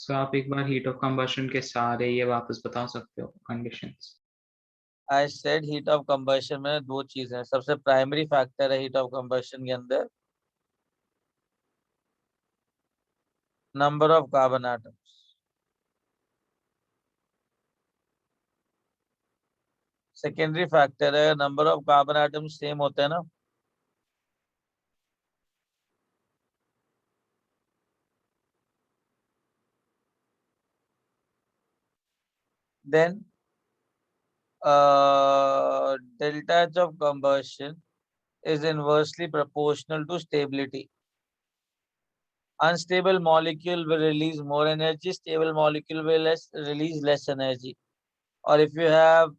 सो आप एक बार heat of combustion के सारे ये वापस बता सकते हो conditions? I said heat of combustion में दो चीजें हैं। सबसे प्राइमरी फैक्टर है हीट ऑफ कंबशन के अंदर number of carbon atoms. Secondary factor है number of carbon atoms same होते हैं ना, then delta H of combustion is inversely proportional to stability. Unstable molecule will release more energy, stable molecule will release less energy. Or if you have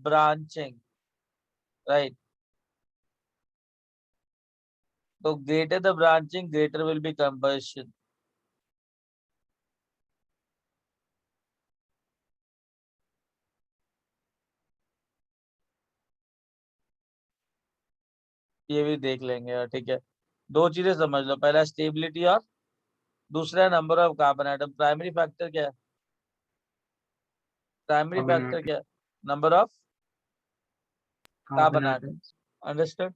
branching, right? So greater the branching, greater will be combustion. ये भी देख लेंगे यार, ठीक है। दो चीजें समझ लो, पहला स्टेबिलिटी और दूसरा number of carbon atom. Primary factor क्या है? Primary carbon factor atom. क्या है? Number of carbon carbon atom. Atom. Understood?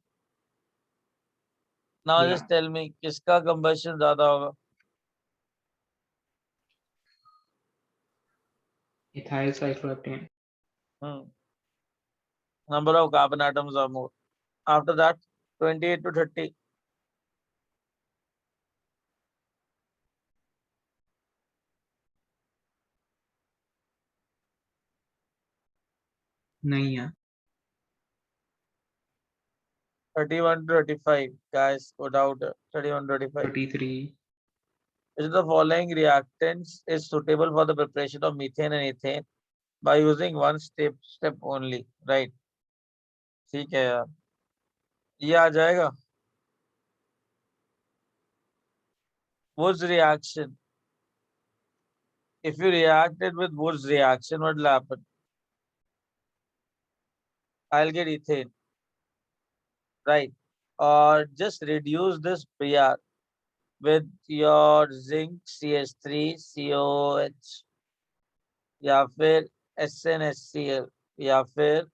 Now या जस्ट टेल मी किसका कंबशन ज्यादा होगा? Ethyl साइक्लोहेक्टेन। Number of carbon atoms are more. After that, 28 to 30. नहीं है। 31 to 35. Guys, put out 31 to 35. 33। Which of the following reactants is suitable for the preparation of methane and ethane by using one step only? Right. ठीक है यार, ये आ जाएगा। Wood's reaction. If you reacted with Wood's reaction, what will happen? I'll get ethane. Right. Or just reduce this Br with your zinc CH3COH या फिर SnHCl या फिर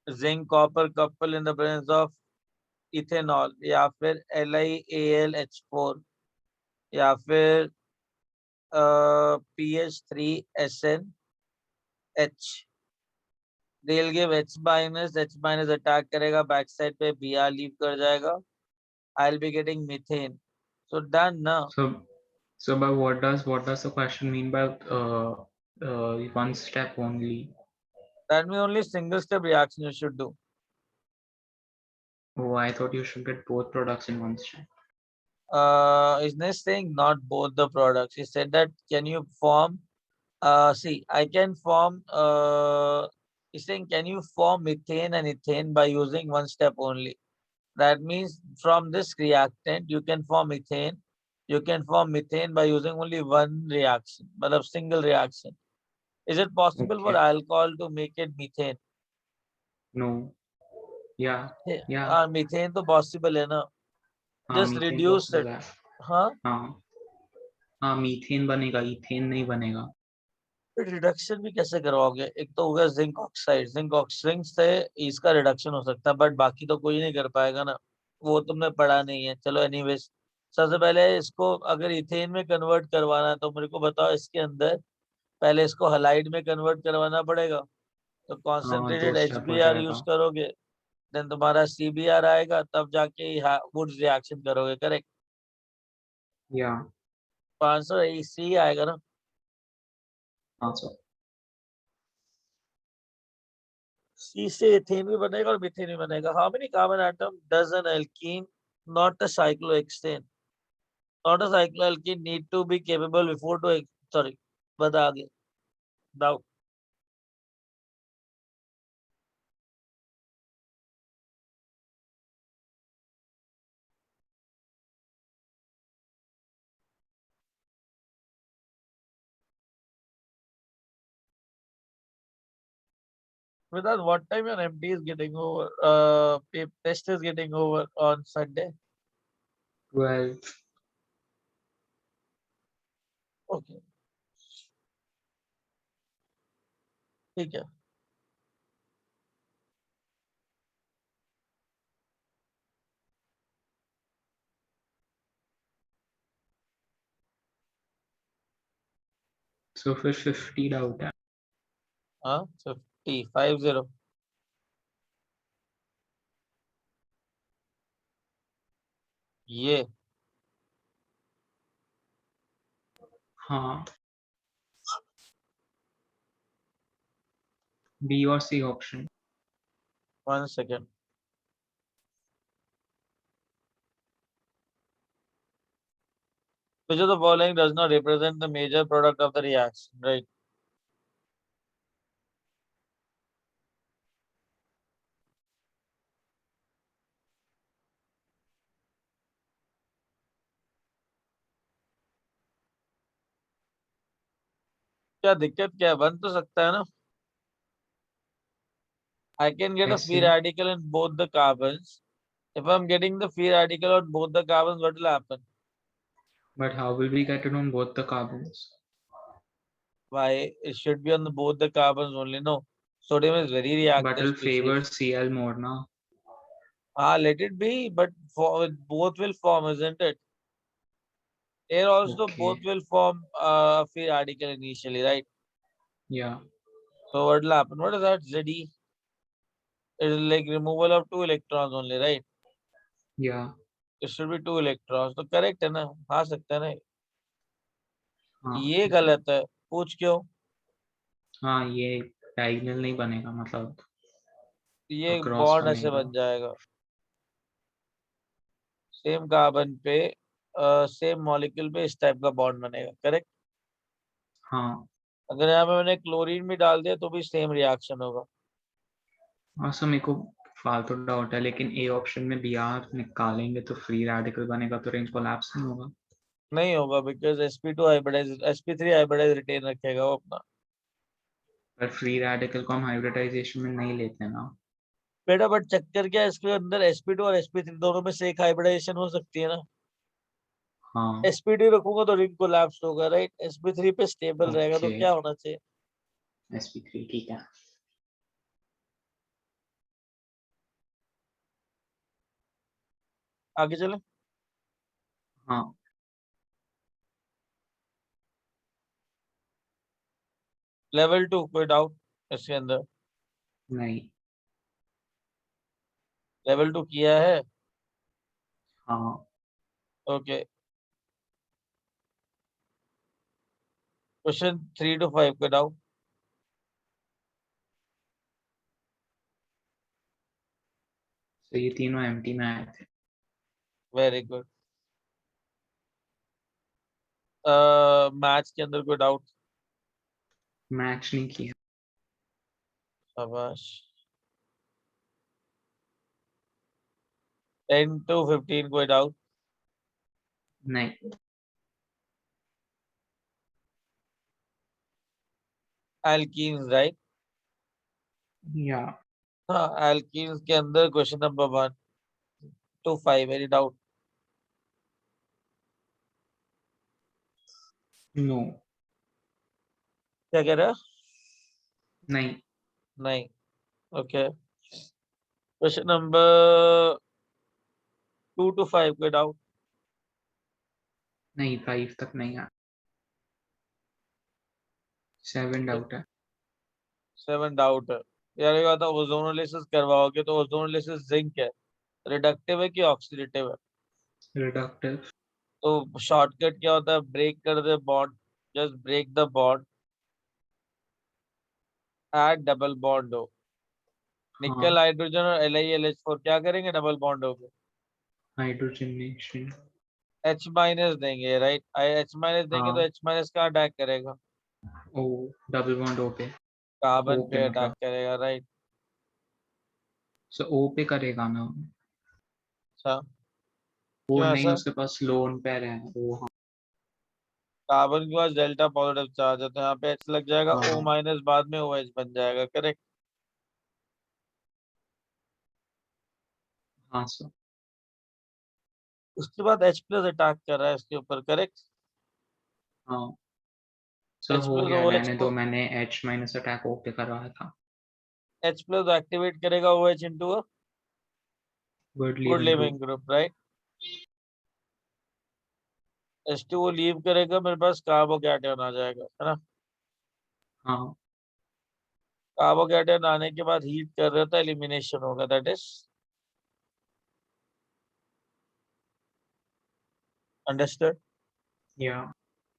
zinc copper couple in the presence of ethanol या फिर LiAlH4 या फिर PH3SnH। they'll give H minus attack करेगा back side पे, Br लीव कर जाएगा, I'll be getting methane. So done ना? So by what does the question mean by one step only? That means only single step reaction you should do. Oh, I thought you should get both products in one step. Is this saying not both the products? He said that can you form see, I can form he's saying can you form methane and ethane by using one step only? That means from this reactant you can form ethane, you can form methane by using only one reaction, but a single reaction. Is it possible for Okay. alcohol to make it methane? No. Yeah. Yeah. Methane तो possible है ना? हाँ, Just methane reduce possible it. है। हाँ, हाँ। हाँ, methane बनेगा, ethane नहीं बनेगा। रिडक्शन भी कैसे करवाओगे? एक तो होगा जिंक ऑक्साइड, जिंक से इसका रिडक्शन हो सकता है, बट बाकी तो कोई नहीं कर पाएगा ना, वो तुमने पढ़ा नहीं है। चलो एनीवेज, सबसे पहले इसको अगर इथेन में कन्वर्ट करवाना है तो मेरे को बताओ, इसके अंदर पहले इसको हलाइड में कन्वर्ट करवाना पड़ेगा, तो हाँ, दो कॉन्सेंट्रेटेड स्टेप हो HBr यूज जाएगा। करोगे, देन तुम्हारा CBr आएगा, तब जाके वुड्स रिएक्शन करोगे, करेक्ट? या 500 सी आएगा ना? हाँ सर। सी से एथेन भी बनेगा और मीथेन भी बनेगा। How many carbon atom does an alkene not a cyclohexane not a cycloalkene need to be capable before to sorry, बता आगे doubt. With that, what time your MD is getting over? Test is getting over on Sunday. 12। Okay, ठीक है। So फिर 50 doubt है। हाँ 50 ये हाँ, B और C option. 1 second. Which of the following does not represent the major product of the reaction, right? क्या दिक्कत क्या है, बन तो सकता है ना। I can get a free ऐसे, radical in both the carbons. If I'm getting the free radical on both the carbons, what will happen? but how will we get it on both the carbons? Why it should be on the both the carbons only? No, sodium is very But reactive it'll favor species. Cl more now. Let it be, but for both will form, isn't it? Here also both Okay, will form a free radical initially, right? yeah, So what will happen? What is that? ZE? It is like removal of 2 electrons only, right? yeah, It should be 2 electrons. तो correct है ना, आ सकता है ना। हाँ ये ठीक है। गलत है, पूछ क्यों? हाँ, ये डायगोनल नहीं बनेगा, मतलब ये अक्रॉस बॉन्ड ऐसे बनेगा। बन जाएगा सेम कार्बन पे, सेम मॉलिक्यूल पे इस टाइप का बॉन्ड बनेगा, करेक्ट। हाँ। अगर यहाँ पे मैंने क्लोरीन भी डाल दिया तो भी सेम रिएक्शन होगा। हाँ सर, मेरे को फालतू डाउट है, लेकिन ए ऑप्शन में बी आर निकालेंगे तो फ्री रेडिकल बनेगा, तो रेंज कोलैप्स नहीं होगा। नहीं होगा, because sp2 hybridise, sp3 hybridise retain रखेगा वो अपना। पर फ्री रेडिकल को हम हाइब्रिडाइजेशन में नहीं लेते ना। बेटा बट चक्कर क्या है, इसके अंदर sp2 और sp3 दोनों में से एक हाइब्रिडाइजेशन हो सकती है ना। हाँ। sp2 रखूंगा तो रिंग कोलैप्स होगा, राइट। sp3 पे स्टेबल रहेगा, तो ओके, क्या होना चाहिए? sp3 ठीक है। आगे चले। हाँ। लेवल 2 कोई डाउट इसके अंदर? नहीं। लेवल 2 किया है। हाँ। ओके, क्वेश्चन 3 to 5 का डाउट। तो ये तीनों एम्प्टी में आए थे। Very good. मैथ्स के अंदर कोई डाउट? मैच नहीं किया। शाबाश। 10 to 15 कोई डाउट? नहीं। Alkenes, right. या। हाँ, एल्कीन्स के अंदर question number 1 to 5, any doubt? No. क्या कह रहा है? नहीं। नहीं। ओके, क्वेश्चन नंबर 2 to 5 कोई डाउट? नहीं, 5 तक नहीं आया। 7 डाउट है। 7 डाउट है। यार ये बात, ओजोनोलिसिस करवाओगे तो ओजोनोलिसिस जिंक है, रिडक्टिव है कि ऑक्सीडेटिव है? रिडक्टिव। तो शॉर्टकट क्या होता है? ब्रेक कर दे bond, just break the bond, add double bond हो। निकल हाँ, हाइड्रोजन और LiLH4 क्या करेंगे डबल बॉन्ड हो गए? हाइड्रोजनेशन। H- देंगे, राइट। H- देंगे तो हाँ। H- कहाँ अटैक करेगा? ओ, डबल बॉन्ड ओ पे। ओ कार्बन पे पे अटैक मतलब। करेगा, राइट। सो ओ पे करेगा ना। अच्छा, वो क्यों नहीं, ऐसा? उसके पास लोन पेयर है वो। हाँ। कार्बन के पास डेल्टा पॉजिटिव चार्ज है, तो यहाँ पे H लग जाएगा, हाँ। O- बाद में OH बन जाएगा, करेक्ट। हाँ सर। उसके बाद H+ अटैक कर रहा है इसके ऊपर, करेक्ट। हाँ। सो H हो plus गया OH रहने को दो, मैंने H माइनस अटैक ओके करवाया था. H plus activate करेगा OH into a good good living living group, right? H2O leave करेगा, मेरे पास कार्बोकैटायन आ जाएगा, है ना? हाँ. कार्बोकैटायन आने के बाद हीट कर रहा था, एलिमिनेशन होगा, दैट इज अंडरस्टूड. या.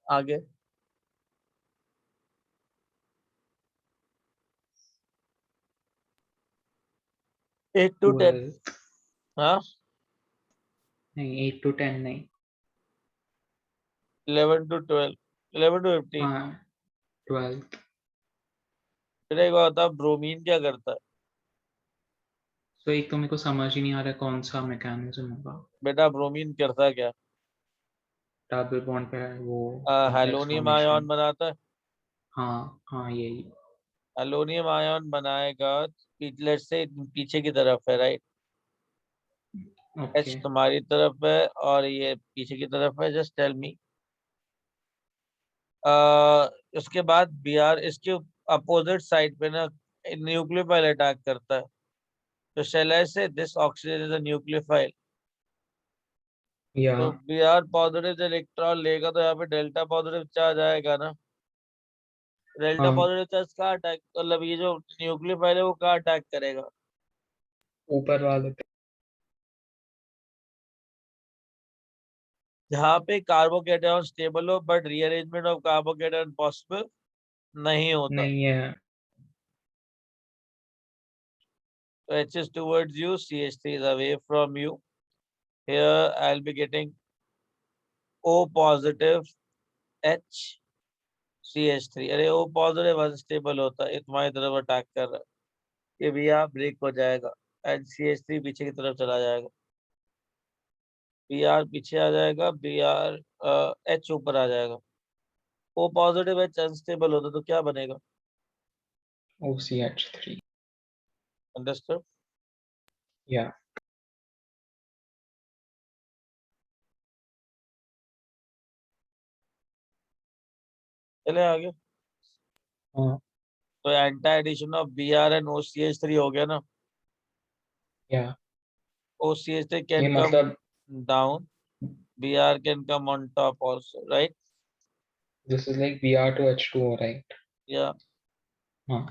आगे 8 to 10. 12. हाँ, नहीं 8 to 10 नहीं. 11 to 12, 11 to 15. हाँ 12. फिर एक बात बता, ब्रोमीन क्या करता है? तो एक तो मेरे को समझ ही नहीं आ रहा है कौन सा मैकेनिज्म होगा. बेटा ब्रोमीन करता क्या? डबल बॉन्ड पे वो कॉम्प्लेक्स हेलोनियम आयन फॉर्मेशन. बनाता है. हाँ हाँ यही. हेलोनियम आयन बनाएगा, लेट से पीछे की तरफ है, राइट? H okay. तुम्हारी तरफ है और ये पीछे की तरफ है, जस्ट टेल मी. उसके बाद Br इसके अपोजिट साइड पे ना न्यूक्लियोफाइल अटैक करता है. तो शैल आई से this oxygen is a nucleophile. या. तो Br पॉजिटिव इलेक्ट्रॉन लेगा तो यहाँ पे डेल्टा पॉजिटिव चार्ज आएगा ना. डेल्टा हाँ पॉजिटिव चार्ज कहाँ अटैक, मतलब ये जो न्यूक्लियोफाइल है वो कहाँ अटैक करेगा? ऊपर वाले पे. जहाँ पे कार्बोकैटायन स्टेबल हो but rearrangement of carbocation possible नहीं होता. नहीं है. So H is towards you, CH3 is away from you. Here I'll be getting O positive H CH3. अरे O positive अनस्टेबल होता है, ये तुम्हारी तरफ अटैक कर रहा है, ये भी यहाँ ब्रेक हो जाएगा एंड CH3 पीछे की तरफ चला जाएगा. Br पीछे आ जाएगा, Br H ऊपर आ जाएगा. O पॉजिटिव H अनस्टेबल होता तो क्या बनेगा? OCH3. अंडरस्टूड. या. चले आगे. हाँ. तो anti addition of Br and OCH3 हो गया ना. या. OCH3 ये can come मतलब down, Br can come on top also, right? This is like Br to H2O right. Yeah. हाँ.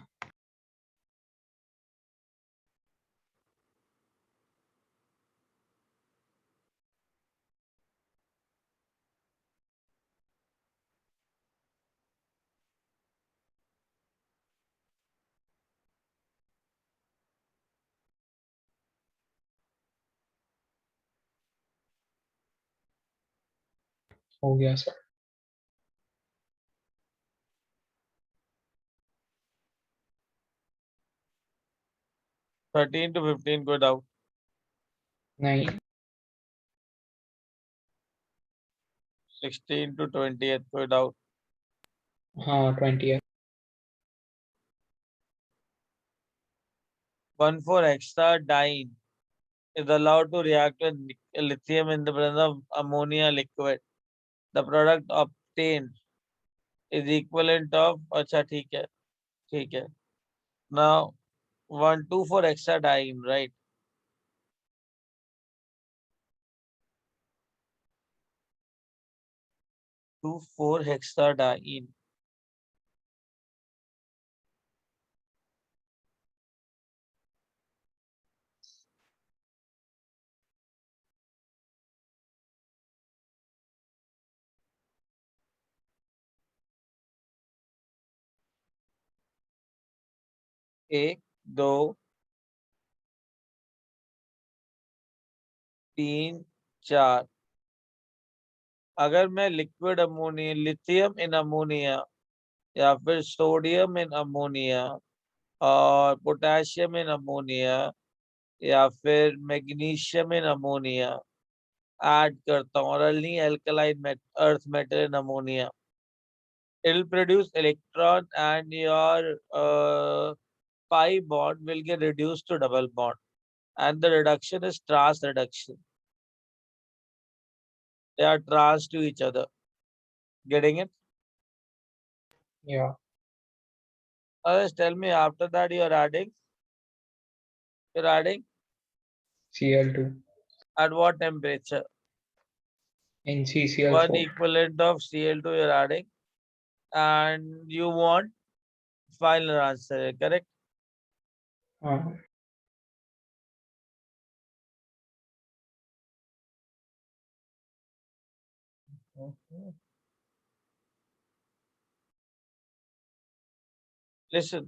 हो गया सर. 13 to 15 कोई डाउट? नहीं. 16 to 20 कोई डाउट? हाँ 20 है. 1,4-hexadiene is allowed to react with lithium in the presence of ammonia liquid. The product obtained is equivalent of, अच्छा ठीक है, ठीक है. Now 1,2,4-hexadiene, right? 2,4-hexadiene. एक, दो, तीन, चार. अगर मैं liquid ammonia, lithium in ammonia या फिर सोडियम इन अमोनिया और पोटेशियम इन अमोनिया या फिर मैग्नीशियम इन अमोनिया ऐड करता हूँ और अन्य alkaline earth metal in ammonia, it will produce electron and your pi bond will get reduced to double bond and the reduction is trans reduction. They are trans to each other. Getting it? Yeah. Others tell me after that you're adding Cl2 at what temperature? One NCCl4. equivalent of Cl2 you're adding, and you want final answer, correct? Okay. Listen,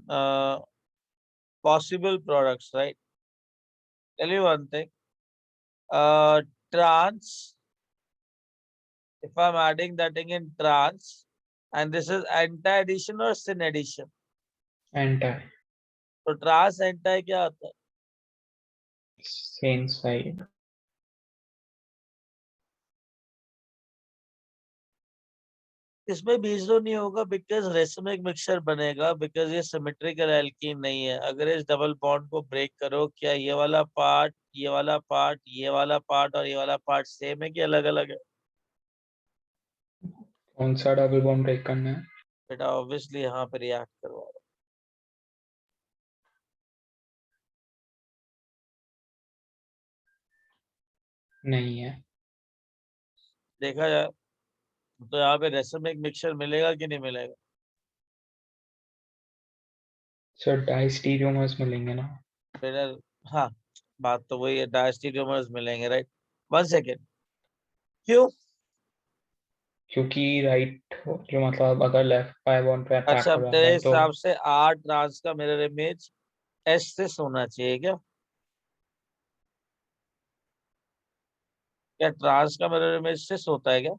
possible products, right? Tell you one thing. Trans, if I'm adding that thing in trans, and this is anti-addition or syn addition. Anti. तो trans anti क्या होता है? Same side. इसमें बीजो नहीं होगा because racemic mixture बनेगा, because ये सिमेट्रिकल एल्कीन नहीं है। अगर इस डबल बॉन्ड को ब्रेक करो, क्या ये वाला पार्ट, ये वाला पार्ट, ये वाला पार्ट और ये वाला पार्ट सेम है कि अलग अलग है? कौन सा डबल बॉन्ड ब्रेक करना है? बेटा ऑब्वियसली यहाँ पे रिएक्ट करवा रहा हूं। नहीं है। देखा जाए तो यहाँ पे रेसमिक मिक्सचर मिलेगा कि नहीं मिलेगा? सर डाइस्टीरियोमर्स मिलेंगे ना? फिर हाँ, बात तो वही है, डायस्टीरियोमर्स मिलेंगे, राइट? 1 सेकेंड, क्यों? क्योंकि राइट जो मतलब अगर लेफ्ट पाई बॉन्ड पे अटैक अच्छा, हो जाता तेरे है तो हिसाब से आर ट्रांस का मिरर इमेज एस से होना चाहिए क्या? क्या ट्रांस का मिरर इमेज से होता है क्या?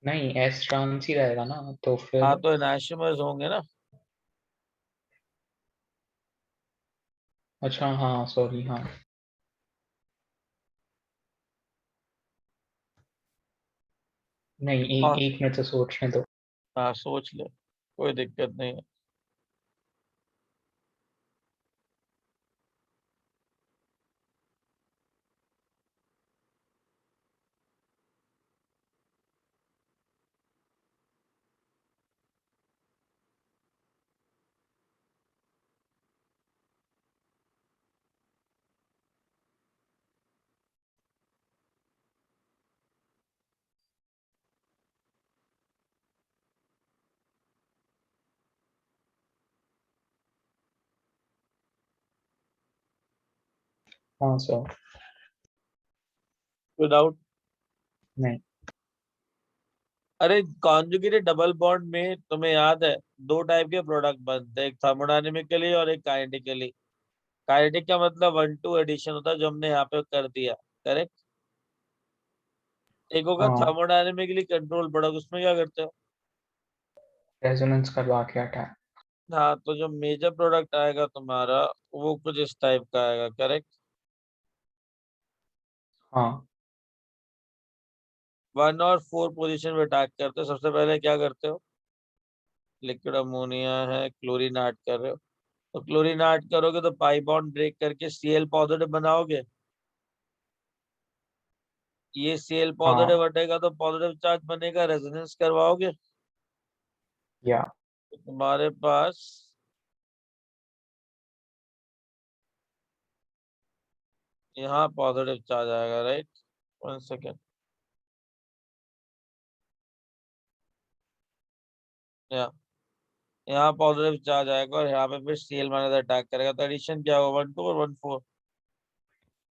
नहीं, एस ट्रांस ही रहेगा ना, तो फिर हाँ, तो एनाशिमर्स होंगे ना। अच्छा हाँ सॉरी हाँ। नहीं, हाँ, एक मिनट से सोचने दो। हाँ सोच ले, कोई दिक्कत नहीं है। हाँ सर। विदाउट, नहीं। अरे कॉन्जुगेटेड डबल बॉन्ड में तुम्हें याद है 2 टाइप के प्रोडक्ट बनते हैं, एक थर्मोडायनेमिकली और एक काइनेटिकली। काइनेटिक का मतलब 1-2 एडिशन होता है, जो हमने यहाँ पे कर दिया, करेक्ट? एक होगा हाँ, थर्मोडायनेमिकली कंट्रोल प्रोडक्ट, उसमें क्या करते हो? रेजोनेंस करवा के अटैक। हाँ, तो जो मेजर प्रोडक्ट आएगा तुम्हारा वो कुछ इस टाइप का आएगा, करेक्ट? हाँ 1 और 4 पोजीशन पे अटैक करते हो। सबसे पहले क्या करते हो? लिक्विड अमोनिया है, क्लोरीन ऐड कर रहे हो, तो क्लोरीन ऐड करोगे तो पाई बॉन्ड ब्रेक करके Cl पॉजिटिव बनाओगे। ये Cl पॉजिटिव हाँ हटेगा तो पॉजिटिव चार्ज बनेगा, रेजोनेंस करवाओगे या तो तुम्हारे पास यहाँ पॉजिटिव चार्ज आएगा, राइट? 1 सेकेंड, यहाँ पॉजिटिव चार्ज आएगा और यहाँ पे फिर Cl माइनस अटैक करेगा, तो एडिशन क्या होगा? 1-2 और 1-4।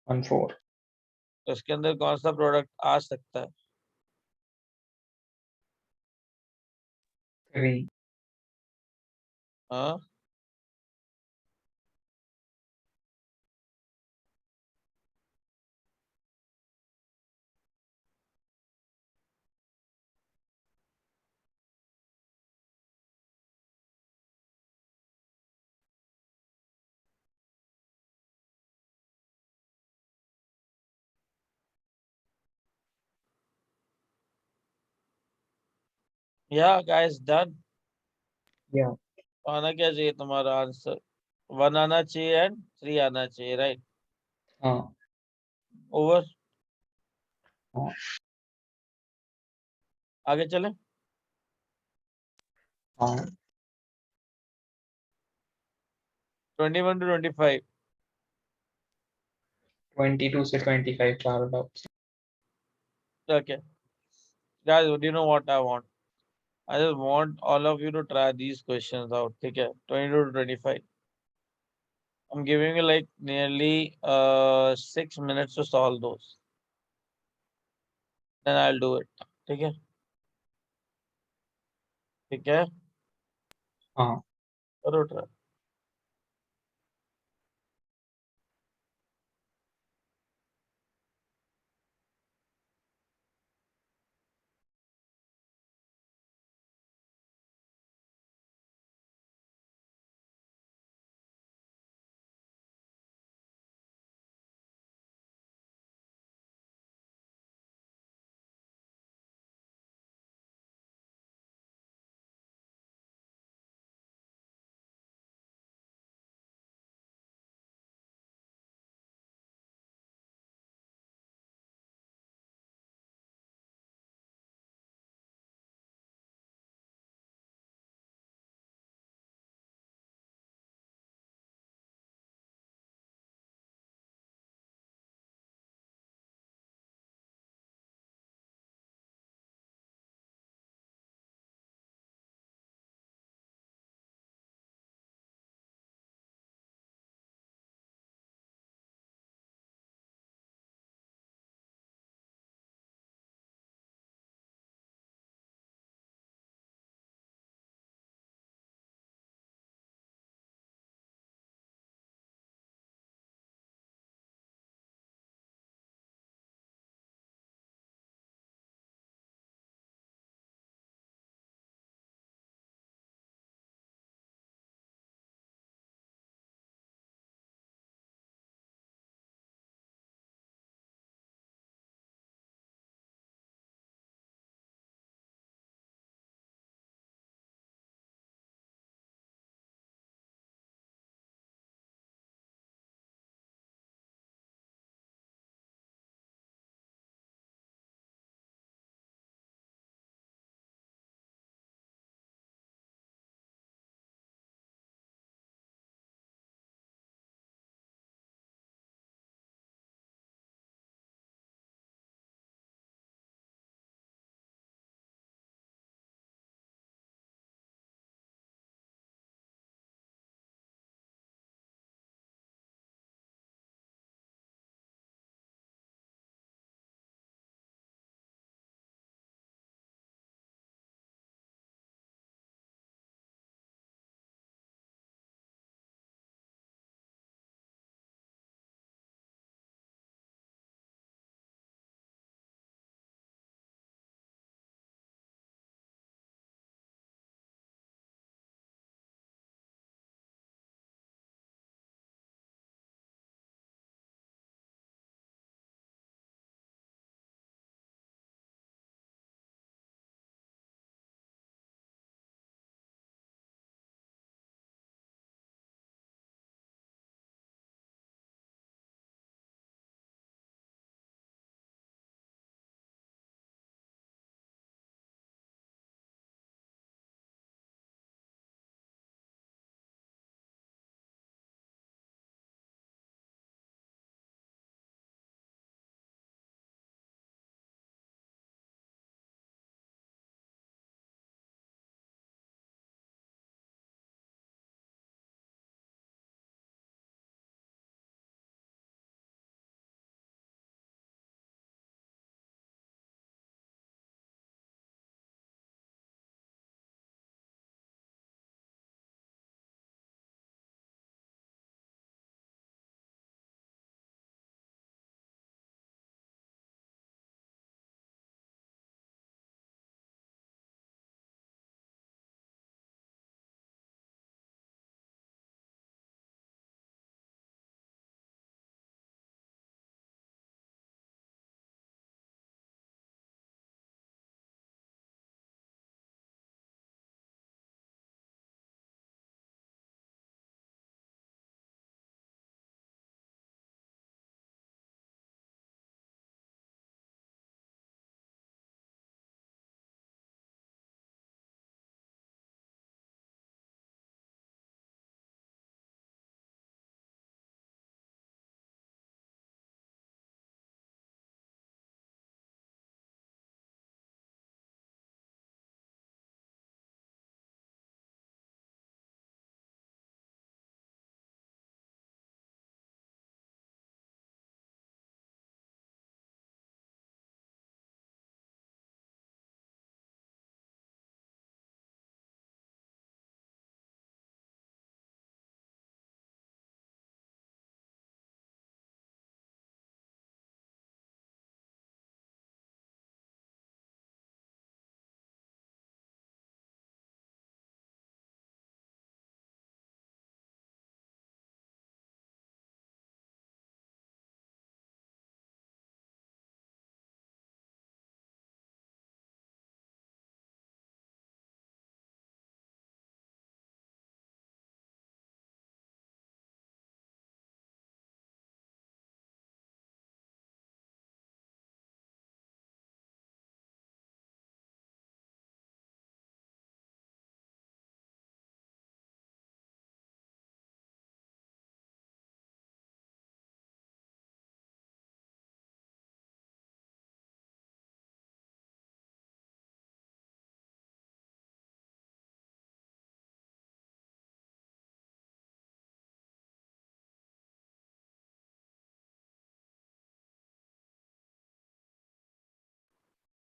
1-4। तो इसके अंदर कौन सा प्रोडक्ट आ सकता है? 3। हाँ, या गाइस डन। या आना क्या चाहिए तुम्हारा आंसर? 1 आना चाहिए एंड 3 आना चाहिए, राइट? हाँ ओवर। हाँ आगे चले। हाँ 21 to 25. 22 से 25 चार dots. Okay. Guys, do you know what I want? I just want all of you to try these questions out. Okay. 22 to 25. I'm giving you like nearly 6 minutes to solve those. Then I'll do it. Okay. Okay. हाँ करो try.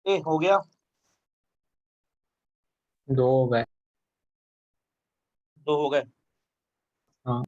ए हो गया, 2 हो गए। 2 हो गए। हाँ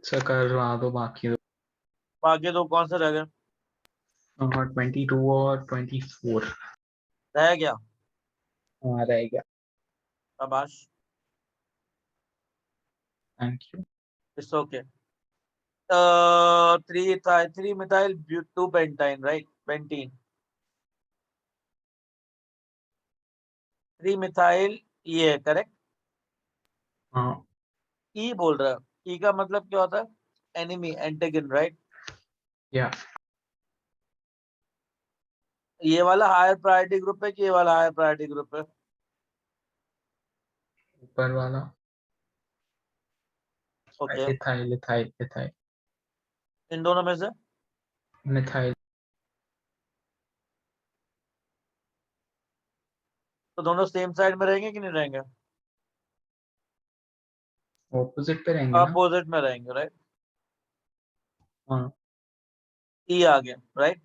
sir करवा दो बाकी दो। बाकी 2 कौन से रह गए? 22 और 24। रह गया। हाँ रह गया। शाबाश। Thank you. It's okay. 3 methyl 2 pentine, right? Pentene। 3 methyl ये है करेक्ट। हाँ ई बोल रहा है, ई का मतलब क्या होता है? एनिमी, एंटेगन, राइट? या ये वाला हायर प्रायोरिटी ग्रुप है कि ये वाला हायर प्रायोरिटी ग्रुप है? ऊपर वाला। ओके। Ethyl ethyl ethyl. इन दोनों में से मिथाइल। तो दोनों सेम साइड में रहेंगे कि नहीं रहेंगे? ऑपोजिट पे रहेंगे ना। अपोजिट में रहेंगे, राइट? हाँ ई आ गया, राइट?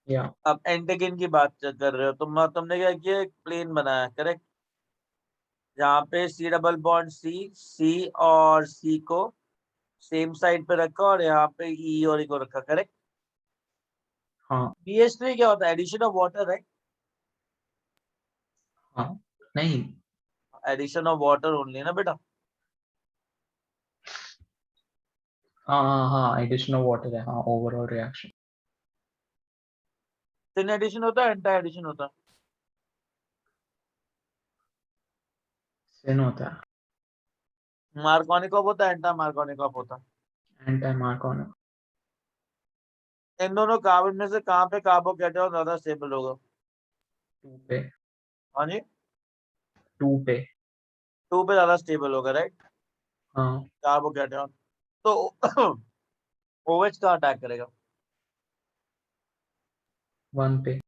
या अब एंटेगन की बात कर रहे हो तुमने क्या किया? एक प्लेन बनाया, करेक्ट? जहाँ पे सी डबल बॉन्ड सी, सी और सी को सेम साइड पे रखा और यहाँ पे ई और ई को रखा, करेक्ट? हाँ BH3 क्या होता है? Addition of water, right? हाँ नहीं। एडिशन ऑफ वाटर ओनली ना बेटा। हाँ हाँ हाँ एडिशन ऑफ वाटर है। हाँ ओवरऑल रिएक्शन। सिन एडिशन होता है, एंटा एडिशन होता है? सिन होता मार्कोनिकॉप होता है, एंटा मार्कोनिकॉप होता है? है। Anti Markovnikov. इन दोनों कार्बन में से कहाँ पे कार्बोकैटायन ज्यादा स्टेबल होगा? 2 पे। हाँ जी, 2 पे। 2 पे ज्यादा स्टेबल होगा, राइट? हाँ कार्बोकैटायन। तो OH का अटैक करेगा? 1 पे।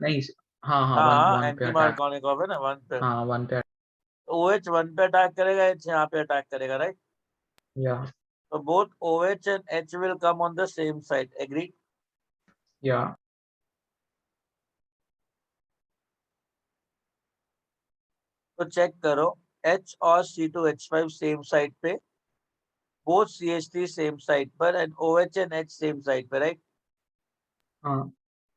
नहीं। हाँ हाँ वन हाँ, वन पे एंटी अटैक। मार्कोनिकॉप है ना 1 पे। हाँ 1 पे। OH 1 पे अटैक करेगा, H यहाँ पे अटैक करेगा, राइट? या तो both OH and H will come on the same side, agree? या तो चेक करो, H और C2H5 सेम साइड पे, both CH3 सेम साइड पर and OH and H same side पे, राइट? हाँ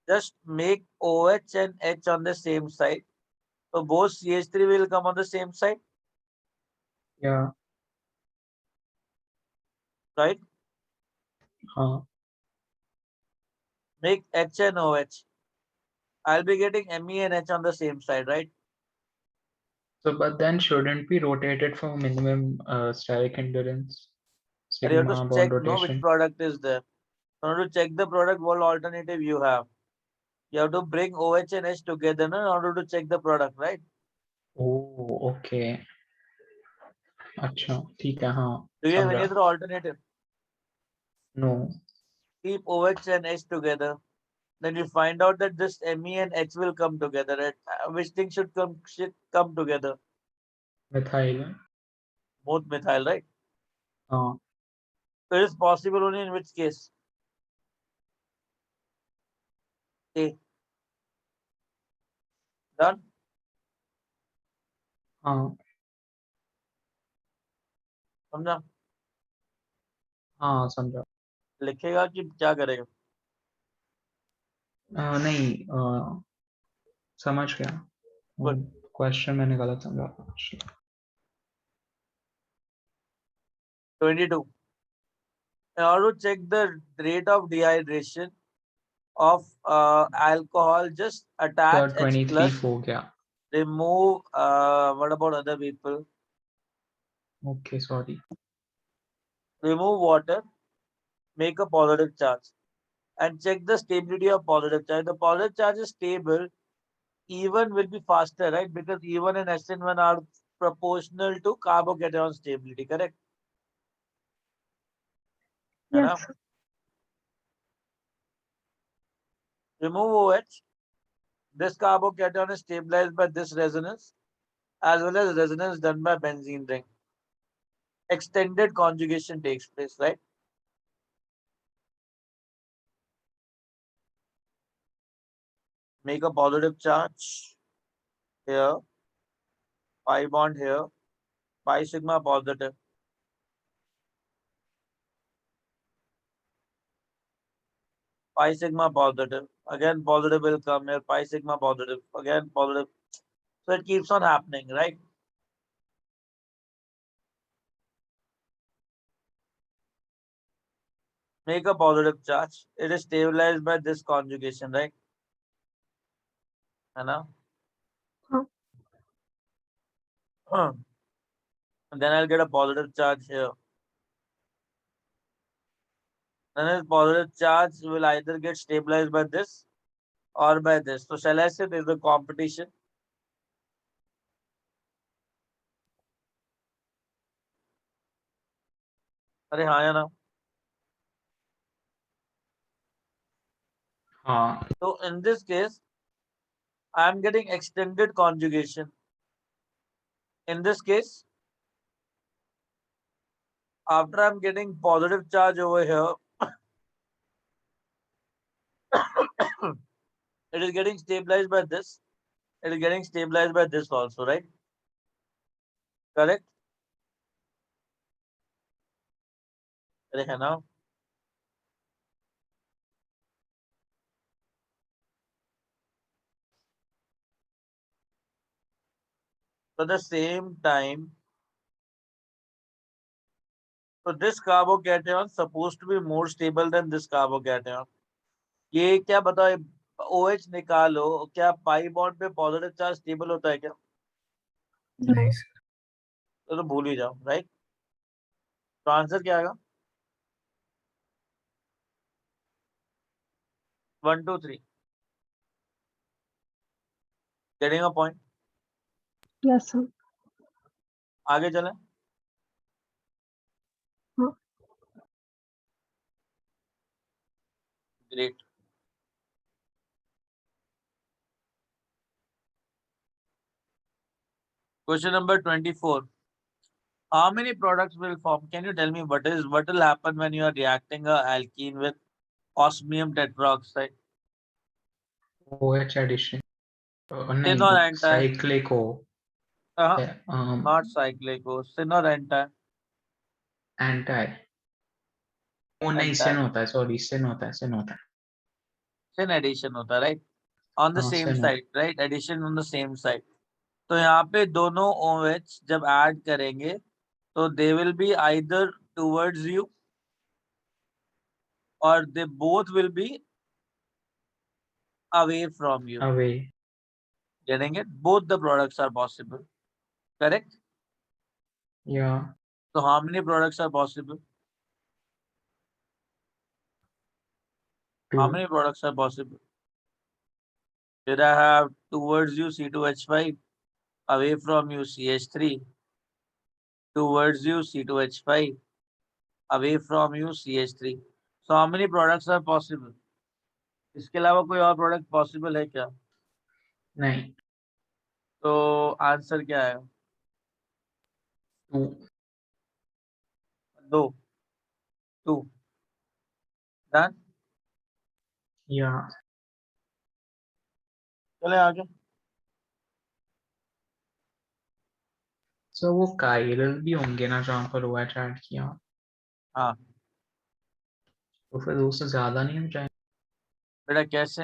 Just make OH and H on the same side. So both CH3 will come on the same side. या right? हाँ. Make H and OH. I'll be getting Me and H on the same side, right? So, but then shouldn't we rotate it for minimum steric endurance? And you have to Sigma bond check which rotation. product is there. In order to check the product, what alternative you have. You have to bring OH and H together in order to check the product, right? Oh, okay. अच्छा, ठीक है, हाँ, Do you have any समझा. other alternative? No. Keep OH and H together. Then you find out that this Me and H will come together. Right? Which thing should come together? Methyl. Both methyl, right? हाँ. So it is possible only in which case? A. Done? हाँ. समझा? हाँ, समझा. लिखेगा कि क्या करेगा? नहीं, समझ गया. Good. क्वेश्चन मैंने गलत समझा. 22. In order to check the rate of dehydration of alcohol, just attach तो H 23 plus. हो गया. Remove. What about other people? Okay, sorry. Remove water. Make a positive charge. And check the stability of positive charge. The positive charge is stable. E1 will be faster, right? Because E1 and SN1 are proportional to carbocation stability, correct? Yes. Remove OH. This carbocation is stabilized by this resonance, as well as resonance done by benzene ring. Extended conjugation takes place, right? Make a positive charge here, pi bond here, pi sigma positive. Pi sigma positive. Again, positive will come here, pi sigma positive. Again, positive. So it keeps on happening, right? Make a positive charge. It is stabilized by this conjugation, right? And then I'll get a positive charge here. Then this positive charge will either get stabilized by this or by this. So shall I say there's a competition? अरे हाँ या ना? हाँ. So in this case, I am getting extended conjugation. In this case, after I'm getting positive charge over here, it is getting stabilized by this. It is getting stabilized by this also, right? Correct? अरे है ना? So at the same time, so this carbocation is supposed to be more stable than this carbocation. ये क्या बताओ? OH निकालो, क्या pi bond पे positive charge stable होता है क्या? Nice. तो भूल ही जाओ, राइट? तो आंसर क्या आएगा? 1 2 3. Getting a point? Yes, sir. आगे चलें? हाँ. Great. Question number 24. How many products will form? Can you tell me what will happen when you are reacting a alkene with osmium tetroxide? OH addition. Syn नहीं, or वो anti? cyclic हो. Not cyclic. Syn or anti? Anti. वो नहीं, Anti. sin होता है. Sorry, sin होता है. Sin होता है. Syn addition होता है, right? On the हाँ, same sin होता side, right? Addition on the same side. तो यहाँ पे दोनों OH जब ऐड करेंगे तो they will be either towards you or they both will be away from you. Away. Getting it? Both the products are possible. Correct? Yeah. So how many products are possible? How 2. many products are possible? Did I have towards you C2H5, away from you CH3, towards you C2H5, away from you CH3. So how many products are possible? इसके अलावा कोई और product possible है क्या? नहीं. तो answer क्या है? 2. 2. 2. डन? Yeah. चले आगे. So वो कायरल भी होंगे ना जहाँ पर OH ऐड किया, हाँ तो फिर 2 से ज्यादा नहीं हो जाएगा. बेटा कैसे?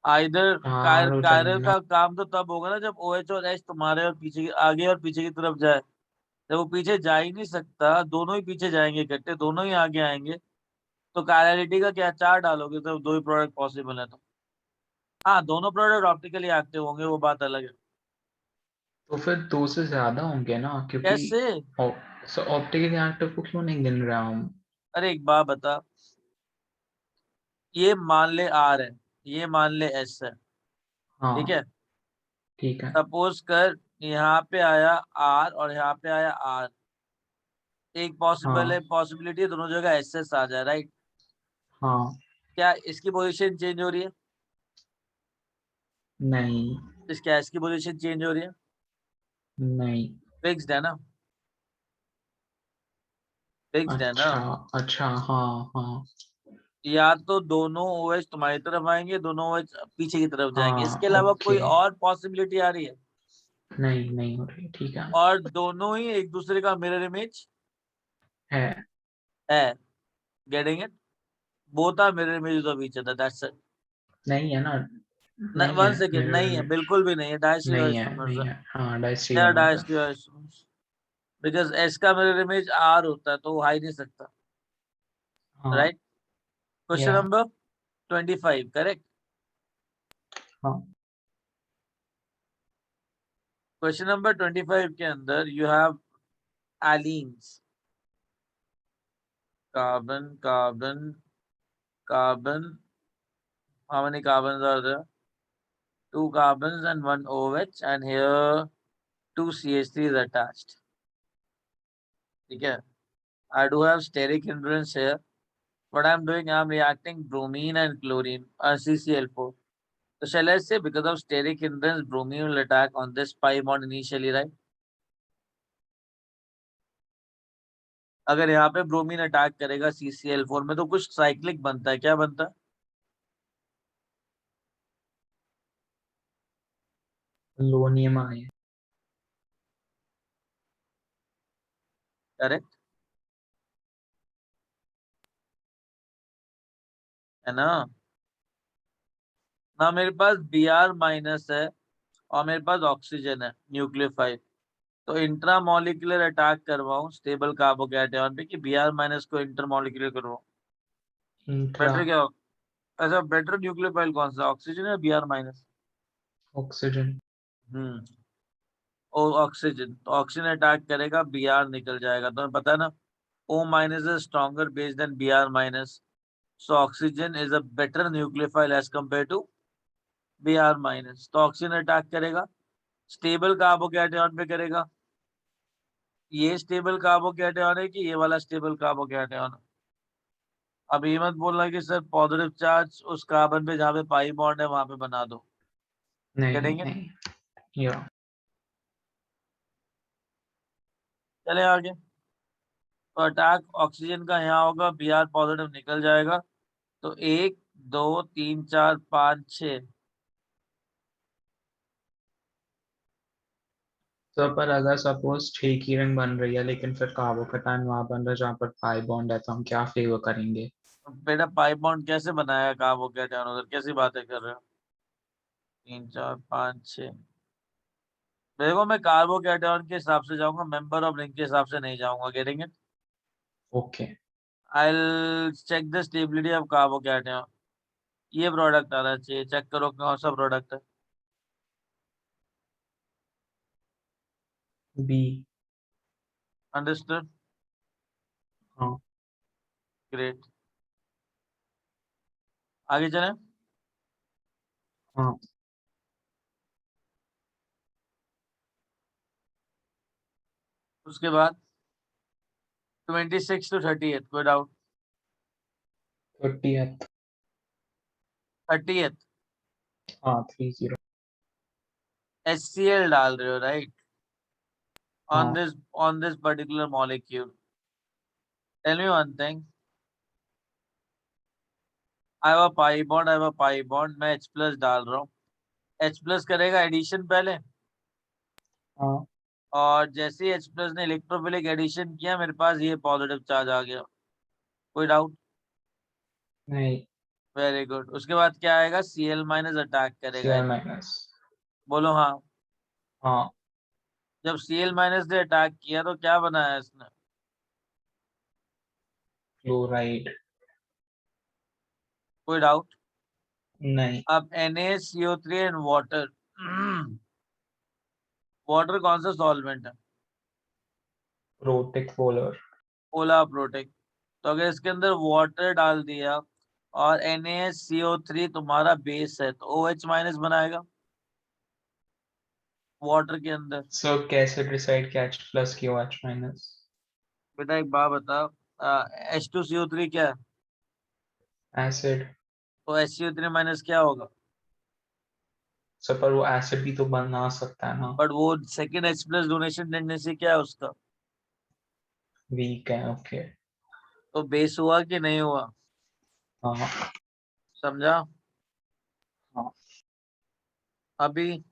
आइदर चार हो जाएंगे कायरल ना. का काम तो तब होगा ना जब OH और H तुम्हारे और पीछे की आगे और पीछे की तरफ जाए. जब वो पीछे जा ही नहीं सकता, दोनों ही पीछे जाएंगे इकट्ठे, दोनों ही आगे आएंगे, तो कायरलिटी का क्या 4 डालोगे तो 2 ही प्रोडक्ट पॉसिबल है. तो हाँ दोनों प्रोडक्ट ऑप्टिकली एक्टिव होंगे, वो बात अलग है. तो फिर 2 से ज्यादा होंगे ना, क्योंकि कैसे? ऑप्टिकल एक्टिव को क्यों नहीं गिन रहा हूँ. अरे एक बात बता, ये मान ले R है, ये मान ले S है, ठीक हाँ है? ठीक है. सपोज कर यहाँ पे आया R और यहाँ पे आया R. एक हाँ पॉसिबिलिटी है दोनों जगह SS आ जाए, राइट? हाँ. क्या इसकी पोजीशन चेंज हो रही है? नहीं इसके S की पोजीशन चेंज हो रही है? नहीं. फिक्स्ड है ना? फिक्स्ड है ना? अच्छा अच्छा. हाँ हाँ या तो दोनों OH तुम्हारी तरफ आएंगे, दोनों OH पीछे की तरफ जाएंगे, हाँ. इसके अलावा कोई ओके. और पॉसिबिलिटी आ रही है? नहीं नहीं हो रही. ठीक है. और दोनों ही एक दूसरे का मिरर इमेज है. है. Getting it? Both are mirror image of each other, that's it. नहीं है ना. नहीं वन है सेकेंड, मिरर नहीं है, इमेज. बिल्कुल भी नहीं है. डायस्ट्री नहीं है आइसोमर्स नहीं है. है. हाँ डायस्ट्री क्या isomers. Diastereoisomers? Because S का मिरर इमेज आर होता है तो वो आ ही नहीं सकता, हाँ. राइट? क्वेश्चन या. Number 25, correct? हाँ. क्वेश्चन नंबर 25 के अंदर you have allenes, carbon carbon carbon. how many carbons are there? 2 carbons and 1 OH, and here 2 CH3 is attached. ठीक है? I do have steric hindrance here. What I'm doing, I'm reacting bromine and chlorine, CCl4. So shall I say because of steric hindrance, bromine will attack on this pi bond initially, right? अगर यहाँ पे bromine attack करेगा CCl4 में तो कुछ cyclic बनता है. क्या बनता है? लोनियम आए. करेक्ट है ना? ना मेरे पास Br माइनस है और मेरे पास ऑक्सीजन है न्यूक्लियोफाइल, तो इंट्रामोलिकुलर अटैक करवाऊं स्टेबल कार्बोकैटायन पे कि Br माइनस को इंटरमोलिकुलर करवाऊं? इंट्रा. बेटर क्या? ऐसा बेटर न्यूक्लियोफाइल कौन सा, ऑक्सीजन या Br माइनस? ऑक्सीजन. हम्म. और ऑक्सीजन, तो ऑक्सीजन अटैक करेगा, Br निकल जाएगा. तुम्हें पता है ना, O minus is stronger base than Br minus, so oxygen is a better nucleophile as compared to Br minus. तो ऑक्सीजन अटैक करेगा, स्टेबल कार्बोकैटायन पे करेगा. ये स्टेबल कार्बोकैटायन है कि ये वाला स्टेबल कार्बोकैटायन है? अब ये मत बोलना कि सर पॉजिटिव चार्ज उस कार्बन पे जहाँ पे पाई बॉन्ड है वहां पे बना दो. नहीं गेटिंग इट? नहीं. या. चले आगे. तो अटैक ऑक्सीजन का यहाँ होगा, Br पॉजिटिव निकल जाएगा, तो 1 2 3 4 5 6. तो पर अगर सपोज 6 की रिंग बन रही है लेकिन फिर कार्बोकैटायन वहां बन रहा है जहाँ पर पाई बॉन्ड है, तो हम क्या फेवर करेंगे. बेटा पाई बॉन्ड कैसे बनाया कार्बोकैटायन उधर, कैसी बातें कर रहे हो? 3 4 5 6. देखो मैं कार्बोकैटायन के हिसाब से जाऊंगा, मेंबर ऑफ रिंग के हिसाब से नहीं जाऊंगा. Getting it? Okay. I'll check the stability of carbocation. ये प्रोडक्ट आना चाहिए, चेक करो कौन सा प्रोडक्ट है. बी. अंडरस्टूड. हाँ. ग्रेट. आगे चलें. हाँ. उसके बाद 26 to 38, कोई डाउट? 30th. 30th. हाँ 30. HCl डाल रहे हो, राइट? हाँ. On this particular molecule. Tell me one thing. I have a pi bond, I have a pi bond. मैं H plus डाल रहा हूँ. H plus करेगा एडिशन पहले, हाँ. और जैसे ही H plus ने इलेक्ट्रोफिलिक एडिशन किया, मेरे पास ये पॉजिटिव चार्ज आ गया. कोई डाउट? नहीं. Very good. उसके बाद क्या आएगा? Cl माइनस अटैक करेगा. Cl minus. बोलो हाँ. हाँ. जब Cl माइनस ने अटैक किया तो क्या बनाया इसने? क्लोराइड. कोई डाउट? नहीं. अब NaCO3 एंड वाटर. वाटर कौन सा सॉल्वेंट है? Protic polar. Polar protic. तो अगर इसके अंदर वाटर डाल दिया और NaCO3 तुम्हारा बेस है, तो OH माइनस बनाएगा वाटर के अंदर. सो कैसे डिसाइड क्या H प्लस की OH माइनस? बेटा एक बात बताओ, H2CO3 क्या है? एसिड. तो HCO3 माइनस क्या होगा? सो पर वो एसिड भी तो बना सकता है ना. बट वो second H plus donation tendency क्या है उसका? वीक है. ओके. तो बेस हुआ कि नहीं हुआ? हाँ. समझा? हाँ. अभी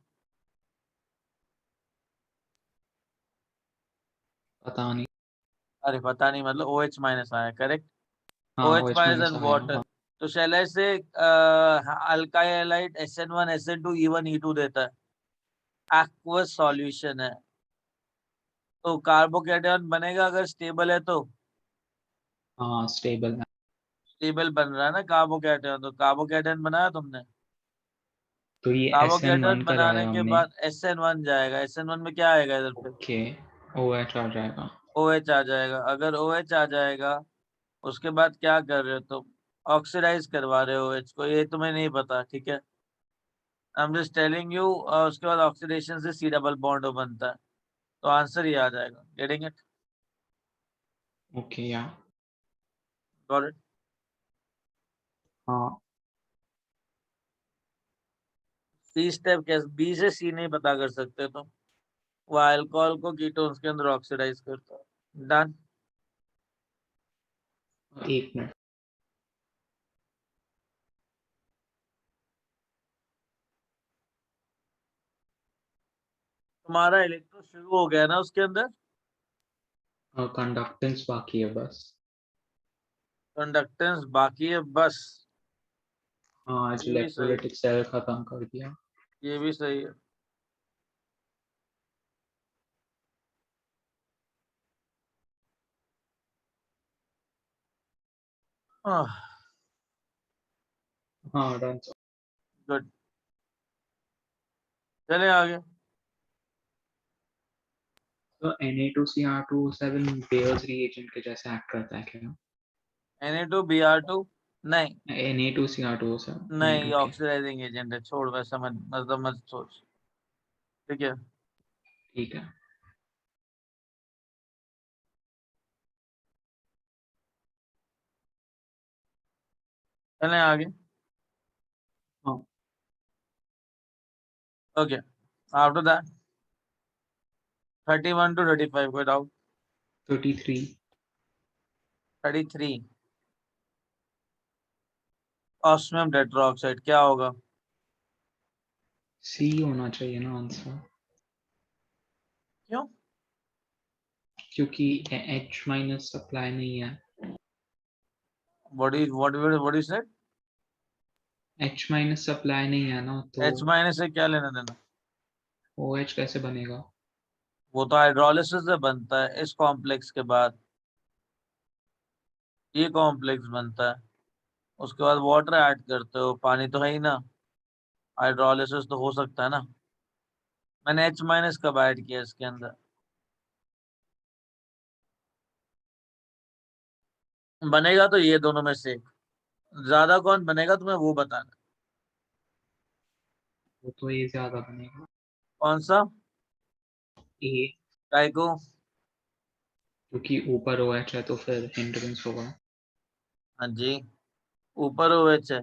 पता नहीं. अरे पता नहीं, मतलब OH माइनस आया, करेक्ट? हाँ OH OH minus minus and आया. वाटर. हाँ. तो शैल से alkyl halide SN1 SN2 E1 E2 देता है. एक्वस सॉल्यूशन है, तो कार्बोकेटायन बनेगा अगर स्टेबल है तो. हाँ स्टेबल है. स्टेबल बन रहा है ना कार्बोकेटायन, तो कार्बोकेटायन बनाया तुमने. तो ये कार्बोकेटायन SN1 का बनाने लाया के हमने. बाद SN1 जाएगा. SN1 में क्या आएगा इधर पे? ओके. OH आ जाएगा. OH आ जाएगा. अगर OH आ जाएगा, उसके बाद क्या कर रहे हो तुम? ऑक्सीडाइज करवा रहे हो OH को, ये तुम्हें नहीं पता, ठीक है? I am just telling you. उसके बाद ऑक्सीडेशन से C डबल बॉन्ड बनता है. तो आंसर ये आ जाएगा. Getting it? ओके. या. Got it? हाँ. C स्टेप कैसे? B से C नहीं पता कर सकते तुम. वो अल्कोहल को कीटोन्स के अंदर ऑक्सीडाइज करता है. डन. एक मिनट. तुम्हारा इलेक्ट्रो शुरू हो गया ना उसके अंदर? कंडक्टेंस बाकी है बस. कंडक्टेंस बाकी है बस. हाँ आज ये भी सही है. इलेक्ट्रोलाइटिक सेल खत्म कर दिया. ये भी सही है. हाँ डन. गुड. चले आगे. तो Na2Cr2O7 बेयर्स रिएजेंट के जैसे एक्ट करता है क्या? Na2Br2 नहीं. Na2Cr2O7 नहीं. नहीं, ओके. ऑक्सीडाइजिंग एजेंट है. छोड़, वैसा मत मतलब मत सोच. ठीक है. ठीक है. चले आगे. हाँ. ओके. आफ्टर दैट 31 to 35, कोई डाउट? 33. 33. ऑस्मियम टेट्राऑक्साइड क्या होगा? C होना चाहिए ना आंसर. क्यों? क्योंकि H माइनस सप्लाई नहीं है. what is it? H minus supply नहीं है ना तो H माइनस से क्या लेना देना? OH कैसे बनेगा? वो तो हाइड्रोलिसिस से बनता है इस कॉम्प्लेक्स के बाद. ये कॉम्प्लेक्स बनता है, उसके बाद वाटर ऐड करते हो, पानी तो है ही ना, हाइड्रोलिसिस तो हो सकता है ना। मैंने H माइनस कब ऐड किया इसके अंदर? बनेगा तो ये दोनों में से एक। ज्यादा कौन बनेगा तुम्हें वो बताना। वो तो ये ज्यादा बनेगा। कौन सा? ए, काय को? क्योंकि ऊपर OH है तो फिर हिंड्रेंस होगा। हाँ जी, ऊपर OH है।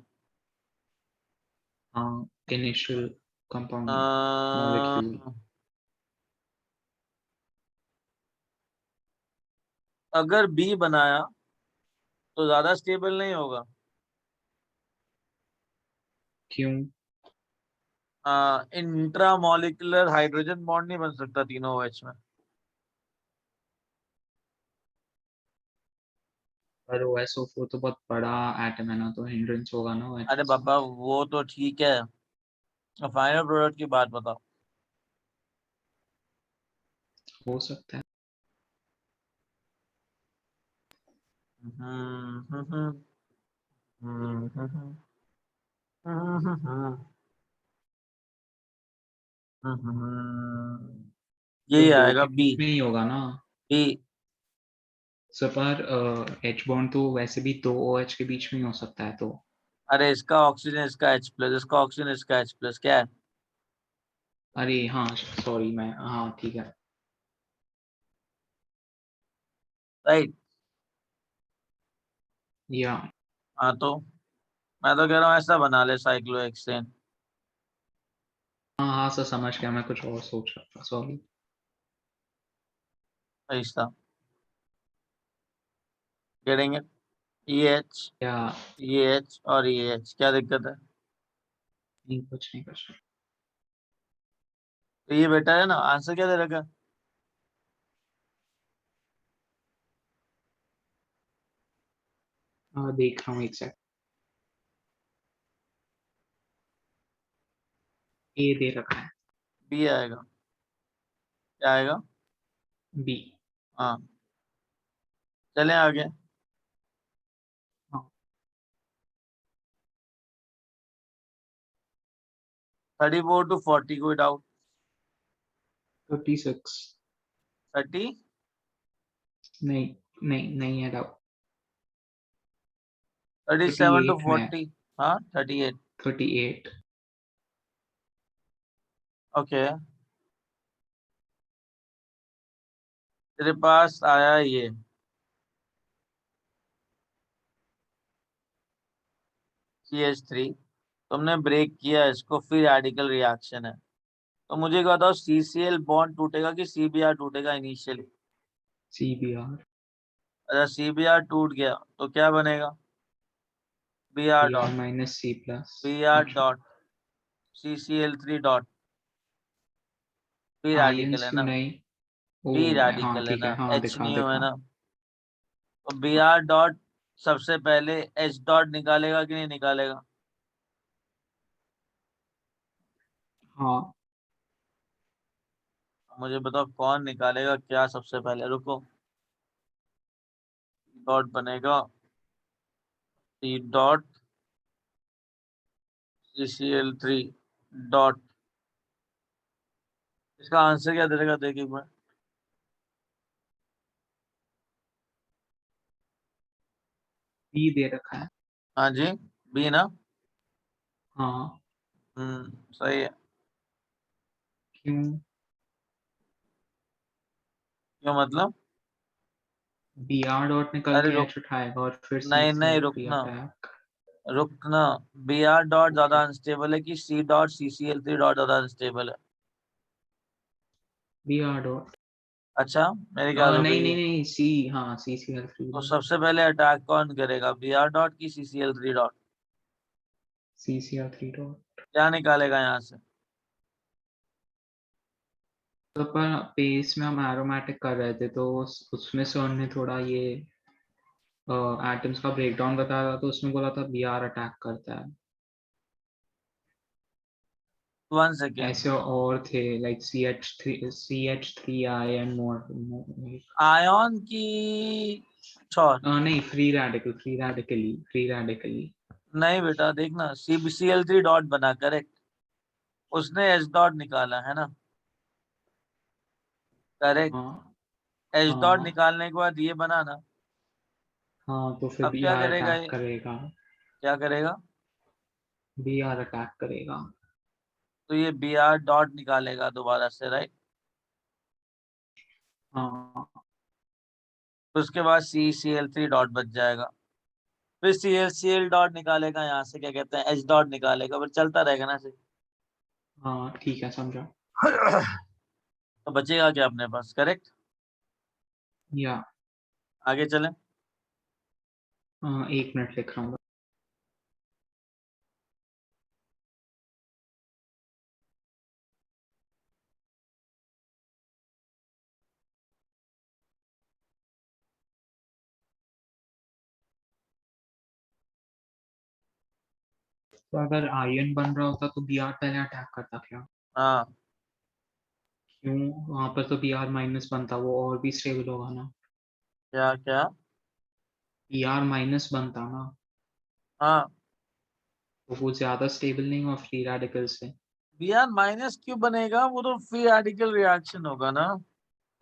हाँ, इनिशियल कंपाउंड अ, मॉलिक्यूल। अगर B बनाया तो ज्यादा स्टेबल नहीं होगा। क्यों? इंट्रामोलिकुलर हाइड्रोजन बॉन्ड नहीं बन सकता तीनों OH में। पर OSO4 तो बहुत बड़ा एटम है ना, तो हिंड्रेंस होगा ना OH अरे से। बाबा वो तो ठीक है, फाइनल प्रोडक्ट की बात बताओ। हो सकता है। हम्म, हम्म, हम्म, हम्म, तो यही दो आएगा के बी। बीच में ही होगा ना। बी। सो पर H बॉन्ड तो वैसे भी दो OH के बीच में ही हो सकता है तो। अरे इसका ऑक्सीजन, इसका H+, इसका ऑक्सीजन, इसका H+, क्या है? अरे हाँ, सॉरी मैं, हाँ ठीक है। राइट। या हाँ तो मैं तो कह रहा हूँ ऐसा बना ले साइक्लोहेक्सेन। हाँ हाँ सर, समझ गया, मैं कुछ और सोच रहा था, सॉरी। ऐसा करेंगे। EH, या EH और EH, क्या दिक्कत है? नहीं, कुछ नहीं, कुछ नहीं। तो ये बेटा है ना, आंसर क्या दे रखा है? देख रहा हूँ एक सेकंड। ए दे रखा है। बी आएगा। क्या आएगा? बी। हाँ, चलें आगे। हाँ, 34 to 40, कोई डाउट? 36। 30। नहीं, नहीं नहीं है डाउट। 37 to 38 में है। 40। हाँ 38। 38। ओके, तेरे पास आया ये CH3, तुमने ब्रेक किया इसको, फिर रेडिकल रिएक्शन है। तो मुझे एक बताओ, CCl बॉन्ड टूटेगा कि CBr टूटेगा इनिशियली? CBr। अगर CBr टूट गया तो क्या बनेगा? Br Br dot, minus C plus. Br अच्छा। Dot, CCl3 dot. B ions radical है क्यों ना, नहीं? ओ, बी हाँ रेडिकल है ठीक ना, है, हाँ H दिखा न्यू है दिखा। ना। तो Br डॉट सबसे पहले H डॉट निकालेगा कि नहीं निकालेगा? हाँ, मुझे बताओ कौन निकालेगा क्या सबसे पहले, रुको। डॉट बनेगा, C डॉट CCl3 डॉट। इसका आंसर क्या देगा देख एक बार। बी दे रखा है। हाँ जी, बी ना। हाँ। सही है। क्यों? क्यों मतलब? Br डॉट निकल अरे के रुक, H उठाएगा और फिर नहीं नहीं CCl3 रुकना, अटैक। रुकना। Br डॉट ज्यादा ओके। अनस्टेबल है कि C डॉट CCl3 डॉट ज्यादा अनस्टेबल है? Br dot. अच्छा, मेरी क्या हो नहीं गई नहीं है? नहीं, C, हाँ CCl3 तो डॉट। सबसे पहले अटैक कौन करेगा, Br डॉट की CCl3 डॉट? CCl3 dot. क्या निकालेगा यहाँ से? तो पर पेस में हम एरोमेटिक कर रहे थे तो उसमें से उन्होंने थोड़ा ये एटम्स का ब्रेकडाउन बताया था, तो उसमें बोला था Br अटैक करता है। 1 सेकेंड। ऐसे और थे like CH3 I and more. Ion की और नहीं, फ्री रेडिकली। नहीं बेटा, देखना CbCl3 डॉट बना, करेक्ट। उसने H डॉट निकाला है ना, करेक्ट। हाँ H डॉट हाँ निकालने के बाद ये बना ना। हाँ, तो फिर अब बी क्या आर करेगा अटैक ये, करेगा। क्या करेगा? बी आर अटैक करेगा। तो ये Br डॉट निकालेगा दोबारा से, राइट। हाँ उसके बाद CCl3 डॉट बच जाएगा। फिर ClCl डॉट निकालेगा, यहाँ से क्या कहते हैं H डॉट निकालेगा, फिर चलता रहेगा ना ऐसे। हाँ, ठीक है, समझा। तो बचेगा क्या अपने पास, करेक्ट। या आगे चलें। 1 मिनट लिख रहा हूँ। तो अगर आयन बन रहा होता तो बी आर पहले अटैक करता क्या? हाँ, क्यों? वहां पर तो बी आर माइनस बनता, वो और भी स्टेबल होगा ना। क्या क्या? बी आर माइनस बनता ना, हाँ, तो वो ज्यादा स्टेबल नहीं हुआ फ्री रेडिकल से। Br माइनस क्यों बनेगा, वो तो फ्री रेडिकल रिएक्शन होगा ना।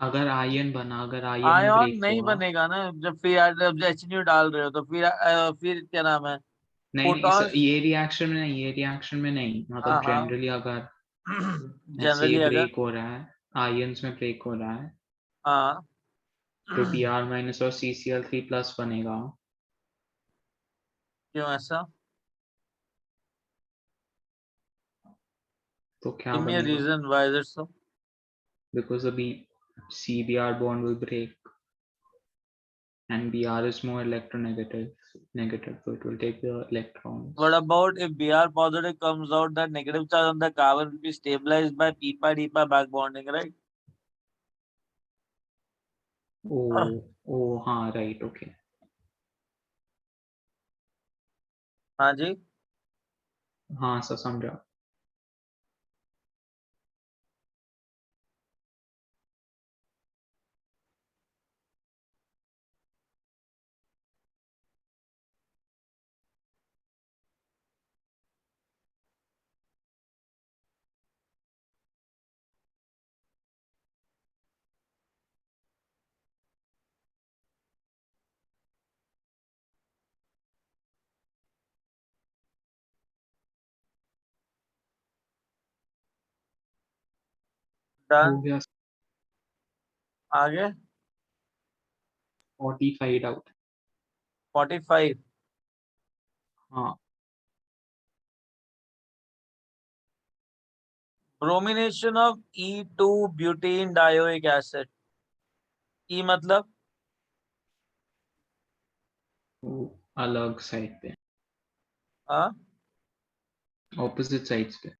अगर आयन में आयन ब्रेक नहीं हुआ। बनेगा ना, जब फ्री जब HNU डाल रहे हो तो फिर क्या नाम है, नहीं नहीं सर, फोटॉन्स। ये रिएक्शन में नहीं, हाँ मतलब हाँ। जनरली अगर ऐसे जनरली अगर, ब्रेक हो रहा है, आयन्स में ब्रेक हो रहा है, हाँ। तो बी आर माइनस और C C L three plus बनेगा। क्यों ऐसा? तो क्या गिव मी अ बनेगा? Reason why is it so. Because अभी C B R bond will break and Br is more negative, so it will take the What electrons. about if Br positive comes out, that negative charge on the carbon will be stabilized by ppα back bonding, right? हाँ, right, okay. हाँ जी। हाँ sir, समझा। हो done. गया। आगे। 45 out. 45। हाँ, bromination of E2 butene dioic acid. E मतलब? वो अलग साइड पे, हाँ, ऑपोजिट साइड्स पे।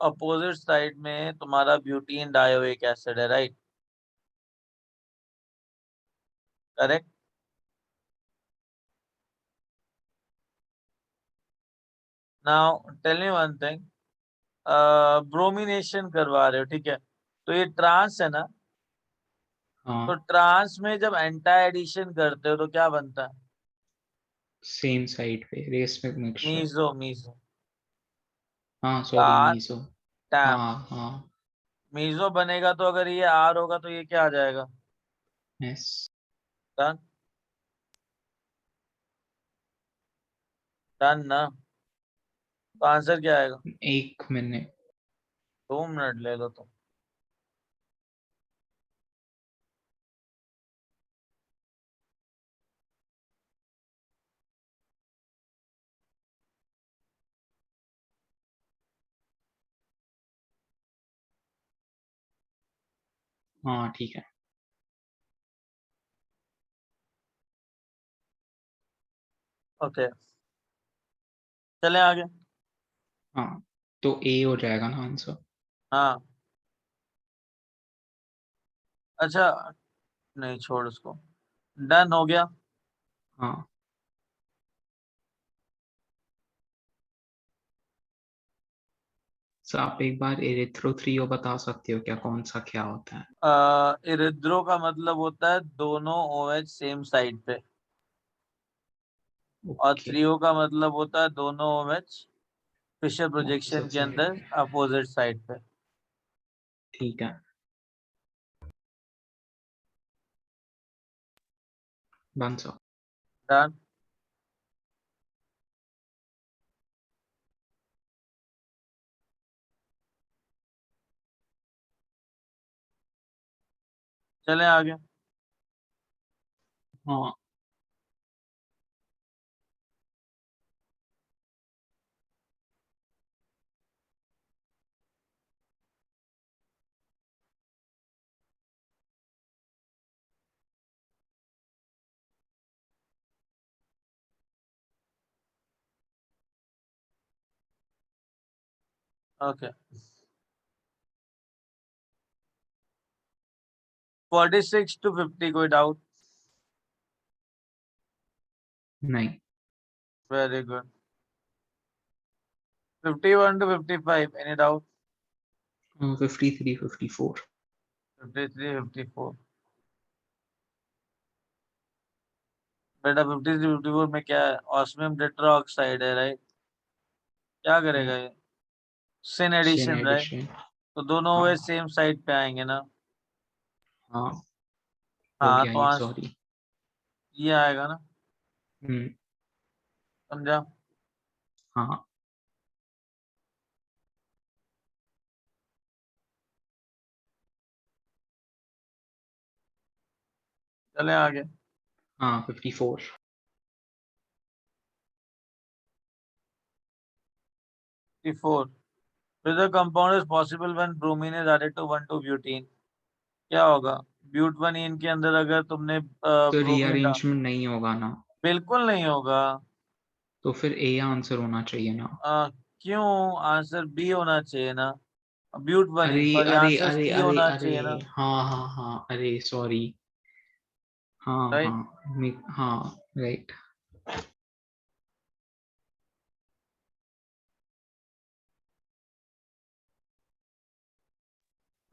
अपोजिट साइड में तुम्हारा ब्यूटीन डायोइक एसिड है, right. Correct. Now tell me one thing, bromination करवा रहे हो, ठीक है, तो ये ट्रांस है ना, तो हाँ, ट्रांस में जब एंटा एडिशन करते हो तो क्या बनता है? सेम साइड पे racemic mixture. Meso meso. हाँ सॉरी, कार मीसो। टैम। हाँ हाँ। मीजो बनेगा तो अगर ये आर होगा तो ये क्या आ जाएगा? यस। डन। डन ना? तो आंसर क्या आएगा? 1 मिनट। 2 मिनट ले लो तुम। हाँ ठीक है। ओके, चले आगे। हाँ, तो ए हो जाएगा ना आंसर। हाँ, अच्छा, नहीं छोड़ उसको। डन हो गया। हाँ, सो आप एक बार एरिथ्रोथ्रियो बता सकते हो क्या, कौन सा क्या होता है? इरिथ्रो का मतलब होता है दोनों OH सेम साइड पे, और ओके, थ्रियो का मतलब होता है दोनों OH फिशर प्रोजेक्शन ऑपोजिट के साइड। अंदर अपोजिट साइड पे। ठीक है, डन सर। डन। चलें आगे। हाँ, ओके, 46 to 50 कोई डाउट? नहीं। Very good. 51 to 55 any doubt? 53, 54। 53, 54। बेटा 53, 54 में क्या है? ऑस्मियम टेट्राऑक्साइड है, राइट? क्या करेगा ये? सिन सिन एडिशन, राइट? एडिशन। तो दोनों हाँ वे सेम साइड पे आएंगे ना? हाँ, हो हाँ गया तो ये, आज सॉरी। ये आएगा ना? हम्म। समझा? हाँ चले आगे। हाँ, 54। 54। With the compound is possible when bromine is added to 1,2-butene। क्या होगा? ब्यूट 1 के अंदर अगर तुमने तो ब्रोमीन डाल, रीअरेंजमेंट नहीं होगा ना? बिल्कुल नहीं होगा। तो फिर ए आंसर होना चाहिए ना? क्यों? आंसर बी होना चाहिए ना? ब्यूट 1, अरे सॉरी, अरे आंसर अरे सी अरे होना अरे, चाहिए ना? हाँ हाँ हाँ, अरे सॉरी। हाँ राइट। हाँ, हाँ, राइट।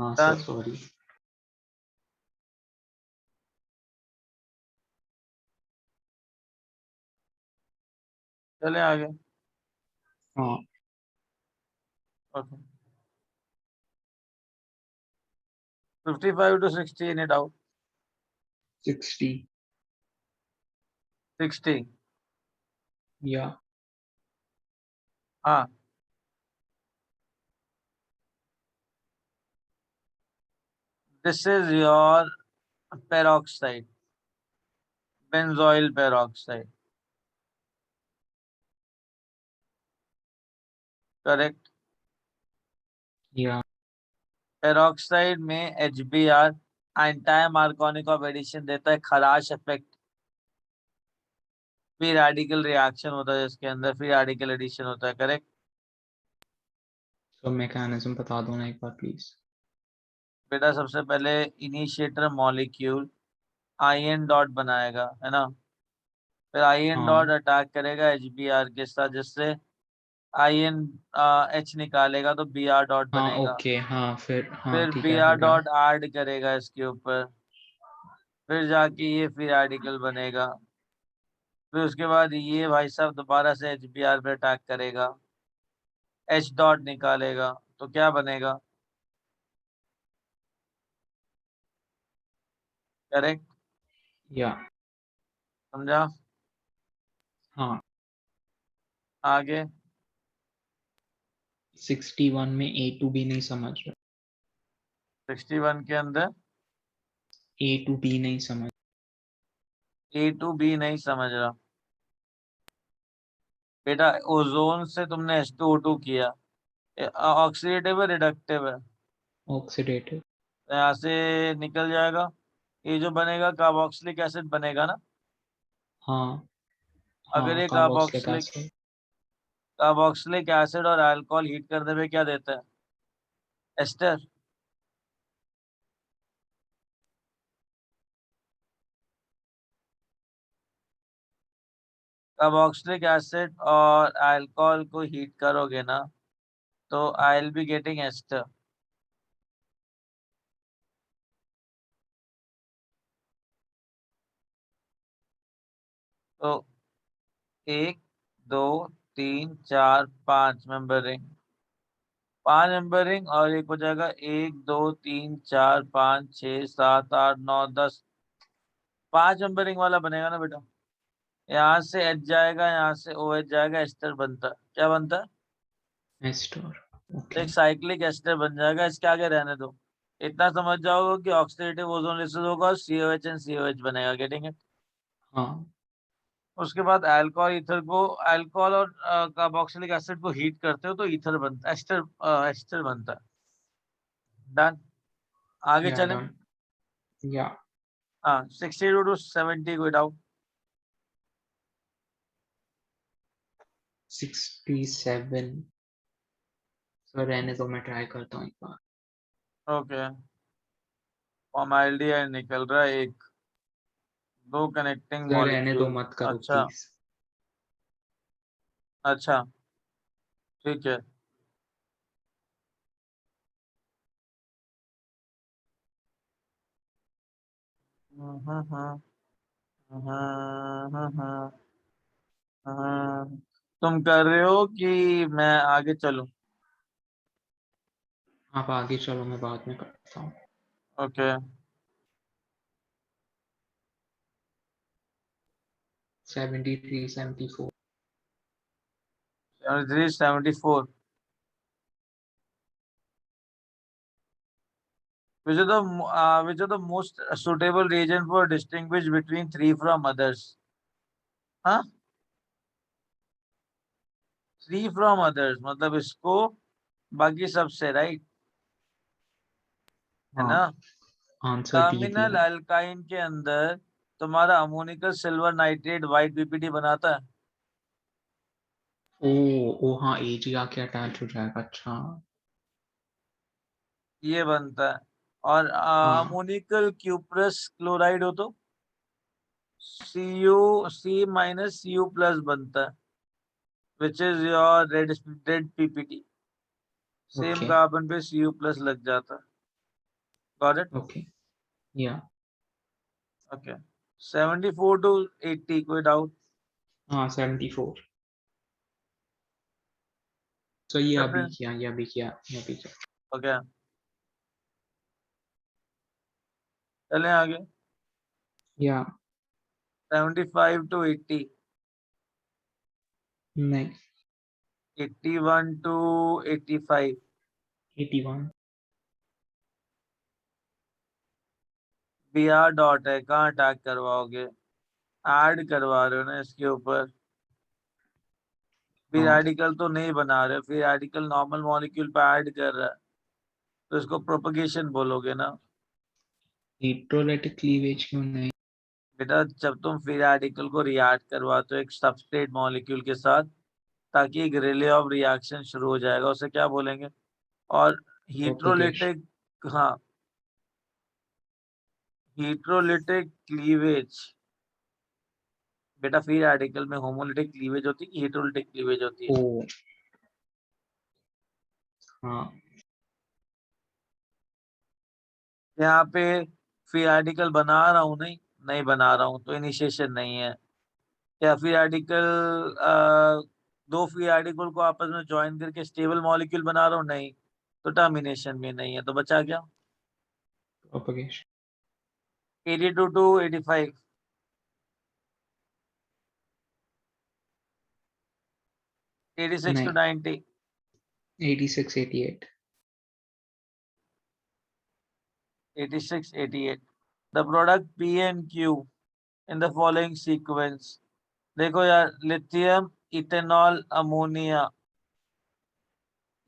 हाँ सर, डन। सॉरी। चले आगे। हाँ, ओके, 55 to 60 एनी डाउट? 60। 60। या हाँ, this is your peroxide, benzoyl peroxide, correct? या पेरोक्साइड में HBr anti Markovnikov of addition देता है, खराश इफेक्ट। फ्री रेडिकल रिएक्शन होता है जिसके अंदर फ्री रेडिकल एडिशन होता है, करेक्ट? तो मैकेनिज्म बता दो ना एक बार प्लीज। बेटा सबसे पहले इनिशिएटर मॉलिक्यूल आईएन डॉट बनाएगा, है ना? फिर आईएन डॉट हाँ अटैक करेगा HBr के साथ, जिससे आईएन H निकालेगा तो Br डॉट हाँ, बनेगा। ओके, हाँ फिर, हाँ फिर ठीक है, Br हो गया। डॉट ऐड करेगा इसके ऊपर, फिर जाके ये फ्री रेडिकल बनेगा। फिर उसके बाद ये भाई साहब दोबारा से HBr पे अटैक करेगा, H डॉट निकालेगा, तो क्या बनेगा? करेक्ट? या समझा? हाँ, आगे। 61 में ए टू बी नहीं समझ रहा। 61 के अंदर ए टू बी नहीं समझ। A to B नहीं समझ रहा? बेटा ओजोन से तुमने H2O2 किया, ऑक्सीडेटिव है रिडक्टिव है? ऑक्सीडेटिव। तो यहाँ से निकल जाएगा, ये जो बनेगा कार्बोक्सिलिक एसिड बनेगा ना? हाँ अगर हाँ, ये कार्बोक्सिलिक एसिड। कार्बोक्सिलिक एसिड और अल्कोहल हीट करने में क्या देता है? एस्टर। कार्बोक्सिलिक एसिड और अल्कोहल को हीट करोगे ना, तो I will be getting ester. तो 1 2 3 4 5 मेंबर रिंग, 5 मेंबर रिंग, और एक हो जाएगा 1 2 3 4 5 6 7 8 9 10. 5 मेंबर रिंग वाला बनेगा ना बेटा. यहाँ से एच जाएगा, यहाँ से ओ एच जाएगा, एस्टर बनता है. क्या बनता है? एस्टर. तो ओके. एक साइक्लिक एस्टर बन जाएगा. इसके आगे रहने दो. इतना समझ जाओगे कि ऑक्सीडेटिव ओजोन लिसिस होगा और COH एंड COH बनेगा. Getting it? हाँ. उसके बाद अल्कोहल ईथर को, अल्कोहल और कार्बोक्सिलिक एसिड को हीट करते हो तो ईथर बनता है, एस्टर बनता है. डन. आगे या चलें. डन. या. हाँ, 62 to 70 कोई डाउट? 67. सर रहने दो, मैं ट्राई करता हूँ एक बार. ओके. फॉर्मल्डिहाइड निकल रहा है एक. 2 कनेक्टिंग सर रहने दो, मॉलिक्यूल. मत करो अच्छा. प्लीज. अच्छा, ठीक है. तुम कर रहे हो कि मैं आगे चलूं? आप आगे चलो, मैं बाद में करता हूँ. Okay. 73, 74. 73, 74. Which are the most suitable reagent for distinguish between 3 from others? हाँ, 3 from others मतलब इसको बाकी सबसे, राइट? है हाँ, ना? आंसर डी टर्मिनल दिया. अल्काइन के अंदर तुम्हारा ammoniacal silver nitrate white PPT बनाता है. ओ. ओ हाँ, एजी आके अटैच हो जाएगा. अच्छा. ये बनता है. और हाँ. अमोनिकल क्यूप्रस क्लोराइड हो तो C- बनता है, which is your red PPT. Same okay. Carbon पे Cu+ लग जाता है. Got it? ओके. या. ओके. 74 to 80 कोई डाउट? हाँ, 74. तो ये या अभी फिर? किया, ये अभी किया, ये अभी किया. ओके, चलें आगे. या. 75 to 80. नहीं. 81 to 85. 81. Br डॉट है, कहाँ अटैक करवाओगे? ऐड करवा रहे हो ना इसके ऊपर. फ्री हाँ. रेडिकल तो नहीं बना रहे. फ्री रेडिकल नॉर्मल मॉलिक्यूल पे ऐड कर रहा है, तो इसको प्रोपगेशन बोलोगे ना. इलेक्ट्रोलाइटिक क्लीवेज क्यों नहीं? बेटा, जब तुम फ्री रेडिकल को रिएक्ट करवाते हो एक सबस्ट्रेट मॉलिक्यूल के साथ, ताकि एक रिले ऑफ रिएक्शन शुरू हो जाएगा, उसे क्या बोलेंगे? और प्रोपगेशन. हीट्रोलिटिक, हाँ, हीट्रोलिटिक क्लीवेज. बेटा, फ्री रेडिकल में होमोलिटिक क्लीवेज होती है कि हीट्रोलिटिक क्लीवेज होती है? ओ. हाँ. यहाँ पे फ्री रेडिकल बना रहा हूँ, नहीं नहीं बना रहा हूँ, तो इनिशिएशन नहीं है. या फ्री रेडिकल, दो फ्री रेडिकल को आपस में ज्वाइन करके स्टेबल मॉलिक्यूल बना रहा हूँ, नहीं, तो टर्मिनेशन में नहीं है. तो बचा क्या? प्रोपगेशन. 82 to 85. 86 to नहीं. 90. 86, 88. 86, 88. The product P and Q in the following sequence. देखो यार, लिथियम, इथेनॉल, अमोनिया,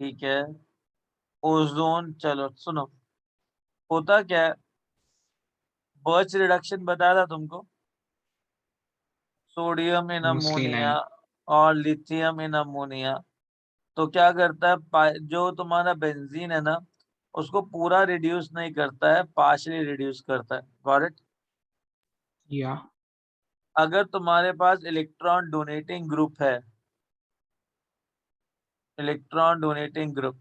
ठीक है, ओजोन. चलो सुनो, होता क्या है? बर्च रिडक्शन बताया था तुमको. सोडियम इन मोस्टली अमोनिया नहीं. और लिथियम इन अमोनिया. तो क्या करता है, जो तुम्हारा बेंजीन है ना, उसको पूरा रिड्यूस नहीं करता है, पार्शियली रिड्यूस करता है. Got it? या. अगर तुम्हारे पास इलेक्ट्रॉन डोनेटिंग ग्रुप है, इलेक्ट्रॉन डोनेटिंग ग्रुप।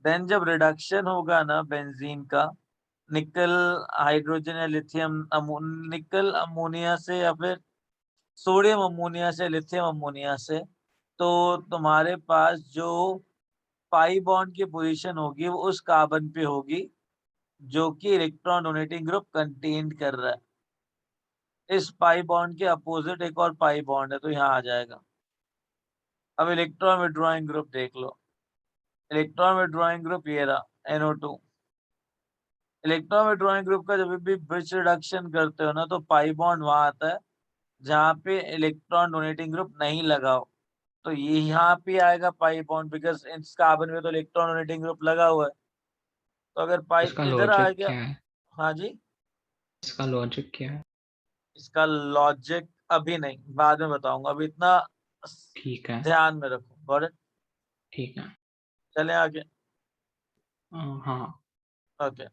देन जब रिडक्शन होगा ना बेंजीन का निकल हाइड्रोजन या लिथियम निकल अमोनिया से या फिर सोडियम अमोनिया से लिथियम अमोनिया से, तो तुम्हारे पास जो पाई बॉन्ड की पोजीशन होगी वो उस कार्बन पे होगी जो कि इलेक्ट्रॉन डोनेटिंग ग्रुप कंटेन कर रहा है। इस पाई बॉन्ड के अपोजिट एक और पाई बॉन्ड है तो यहाँ आ जाएगा। अब इलेक्ट्रॉन विड्रॉइंग ग्रुप देख लो। इलेक्ट्रॉन विड्रॉइंग ग्रुप ये रहा NO2। इलेक्ट्रॉन विड्रॉइंग ग्रुप का जब भी ब्रिज रिडक्शन करते हो ना तो पाई बॉन्ड वहां आता है जहाँ पे इलेक्ट्रॉन डोनेटिंग ग्रुप नहीं लगा हो। तो ये यहाँ पे आएगा पाई बॉन्ड, बिकॉज इस कार्बन में तो इलेक्ट्रॉन डोनेटिंग ग्रुप लगा हुआ है। तो अगर पाई इसका इधर आ लॉजिक गया। क्या है? हाँ जी, इसका लॉजिक क्या है? इसका लॉजिक अभी नहीं, बाद में बताऊंगा, अभी इतना ठीक है, ध्यान में रखो। Got it? ठीक है। चले आगे। हाँ, ओके।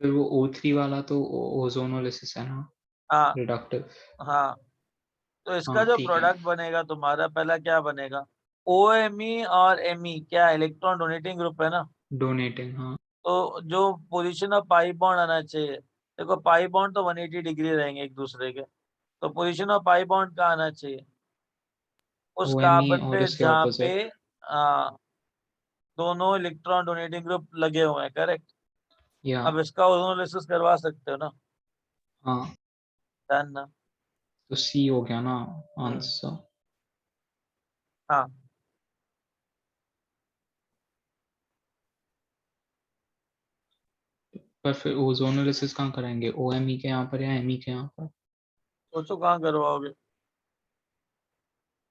फिर वो O3 वाला तो ओजोनोलिसिस है ना, हाँ रिडक्टिव। हाँ, तो इसका हाँ जो ठीक है, प्रोडक्ट बनेगा तुम्हारा पहला क्या बनेगा? OMe और Me क्या इलेक्ट्रॉन डोनेटिंग ग्रुप है ना। डोनेटिंग, हाँ। तो जो पोजीशन ऑफ पाई बॉन्ड आना चाहिए, देखो पाई बॉन्ड तो 180 डिग्री रहेंगे एक दूसरे के, तो पोजीशन ऑफ पाई बॉन्ड का आना चाहिए उस OMe कार्बन और पे इसके जहाँ पे ऑपोजिट। आ, दोनों इलेक्ट्रॉन डोनेटिंग ग्रुप लगे हुए हैं। करेक्ट। या अब इसका ओजोनोलिसिस करवा सकते हो ना। हाँ, डन ना। तो C हो गया ना हम्म, आंसर। हाँ। पर फिर ओजोनोलिसिस कहाँ कराएंगे? OMe के यहाँ पर या Me के यहाँ पर? सोचो कहाँ करवाओगे,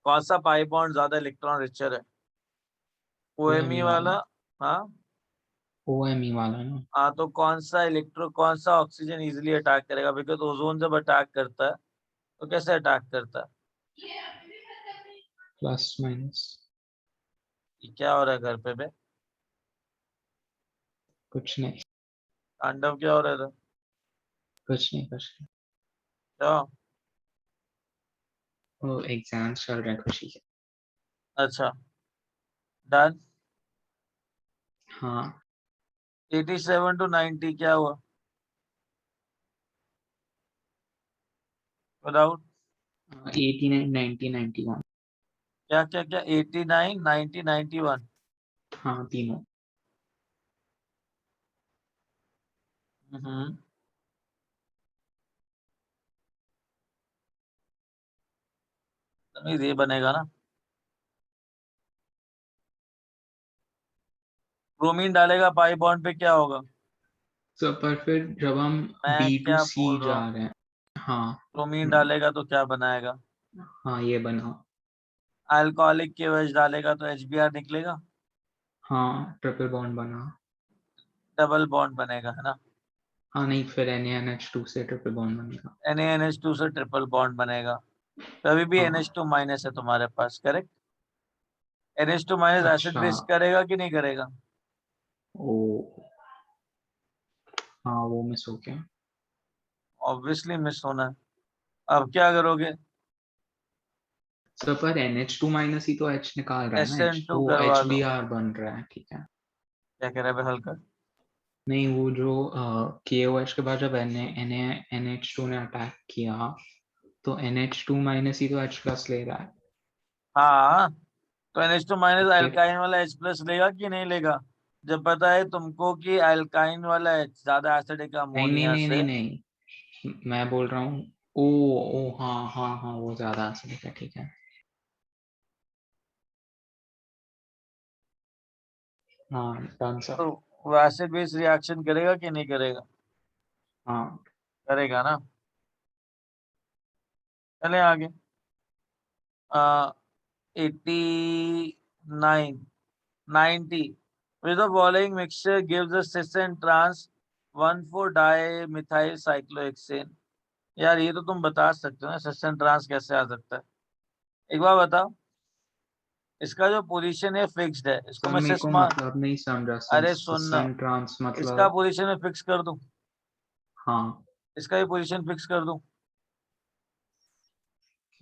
कौन सा पाई बॉन्ड ज्यादा इलेक्ट्रॉन रिचर है? OMe OMe वाला। वाला। हाँ। OMe वाला ना। हाँ, तो कौन सा ऑक्सीजन इजिली अटैक करेगा? बिकॉज ओजोन जब अटैक करता है तो कैसे अटैक करता है? Plus minus. ये क्या हो रहा है घर पे बे? कुछ नहीं, तांडव क्या हो रहा था? कुछ नहीं, कुछ नहीं। क्या? वो एग्जाम्स चल रहे हैं खुशी के। अच्छा। डन। हाँ, 87 to 90 क्या हुआ? विदाउट 89, 90, 91। क्या क्या क्या? 89, 90, 91। हाँ, तीनों। हम्म। तमीज ये बनेगा ना। ब्रोमीन डालेगा पाई बॉन्ड पे क्या होगा? तो पर फिर जब हम मैं B to क्या C बोल रहा जा हूँ? रहे हैं। हाँ। ब्रोमीन डालेगा तो क्या बनाएगा? हाँ, ये बना। अल्कोहलिक के वजह डालेगा तो HBr निकलेगा। हाँ, ट्रिपल बॉन्ड बना। डबल बॉन्ड बनेगा, है ना। हाँ नहीं, फिर NaNH2 से ट्रिपल बॉन्ड बनेगा। NaNH2 से ट्रिपल बॉन्ड बनेगा। कभी भी हाँ। NH2 माइनस है तुम्हारे पास। करेक्ट। NH2 माइनस एसिड अच्छा। बेस करेगा कि नहीं करेगा? ओ, हाँ वो मिस हो गया। ऑब्वियसली मिस होना है। अब क्या करोगे? सर पर NH2 माइनस ही तो H निकाल रहा है ना, H SN2 तो करवा लो। HBr बन रहा है, ठीक है। क्या कह रहे हैं हल्का? नहीं, वो जो KOH के बाद जब NH2 ने अटैक किया तो NH2 माइनस ही तो H प्लस ले रहा है। हाँ, तो NH2 माइनस फिर अल्काइन वाला H प्लस लेगा कि नहीं लेगा? जब पता है तुमको कि अल्काइन वाला H ज्यादा एसिडिक है नहीं नहीं अमोनिया नहीं से। नहीं नहीं, मैं बोल रहा हूँ। ओ ओ हाँ हाँ हाँ, वो ज्यादा एसिडिक है, ठीक है। हाँ, डन सर। तो वो एसिड बेस रिएक्शन करेगा कि नहीं करेगा? हाँ। करेगा ना। चले आगे। 89, 90 with the following mixture gives a cis and trans 1,4 dimethyl cyclohexane। यार ये तो तुम बता सकते हो ना, cis and trans कैसे आ सकता है? एक बार बताओ। इसका जो पोजीशन है फिक्स्ड है, इसको सर मैं मेरे सिस को मान। मतलब नहीं समझा, अरे सिस सुनना, एंड ट्रांस इसका मतलब। पोजीशन में फिक्स कर दूं? हाँ। इसका भी पोजीशन फिक्स कर दूं?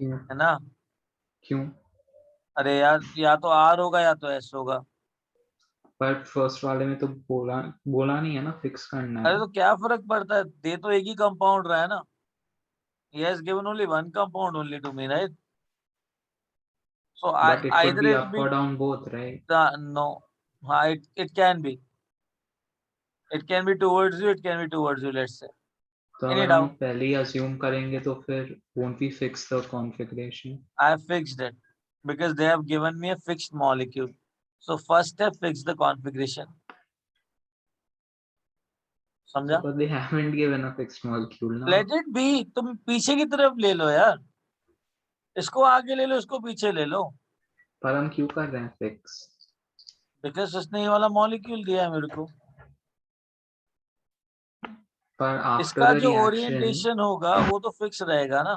क्यों? है ना। क्यों? अरे यार, या तो R होगा या तो S होगा। पर फर्स्ट वाले में तो बोला बोला नहीं है ना, फिक्स करना अरे है। तो क्या फर्क पड़ता है, दे तो एक ही कंपाउंड रहा है ना। He has given only one compound only to me, right? So but it could either be it up be और डाउन बोथ, राइट? no, it can be. It can be towards you. It can be towards you. Let's say. तो Any अगर हम doubt? पहले ही assume करेंगे तो फिर won't we fix the configuration? I have fixed it because they have given me a fixed molecule. So first step, fix the configuration. समझा? But they haven't given a fixed molecule ना। Let it be. तुम पीछे की तरफ ले लो यार, इसको आगे ले लो, इसको पीछे ले लो। पर हम क्यों कर रहे हैं फिक्स? बिकॉज उसने ये वाला मॉलिक्यूल दिया है मेरे को। पर आफ्टर इसका द जो रिएक्शन। ओरिएंटेशन होगा वो तो फिक्स रहेगा ना।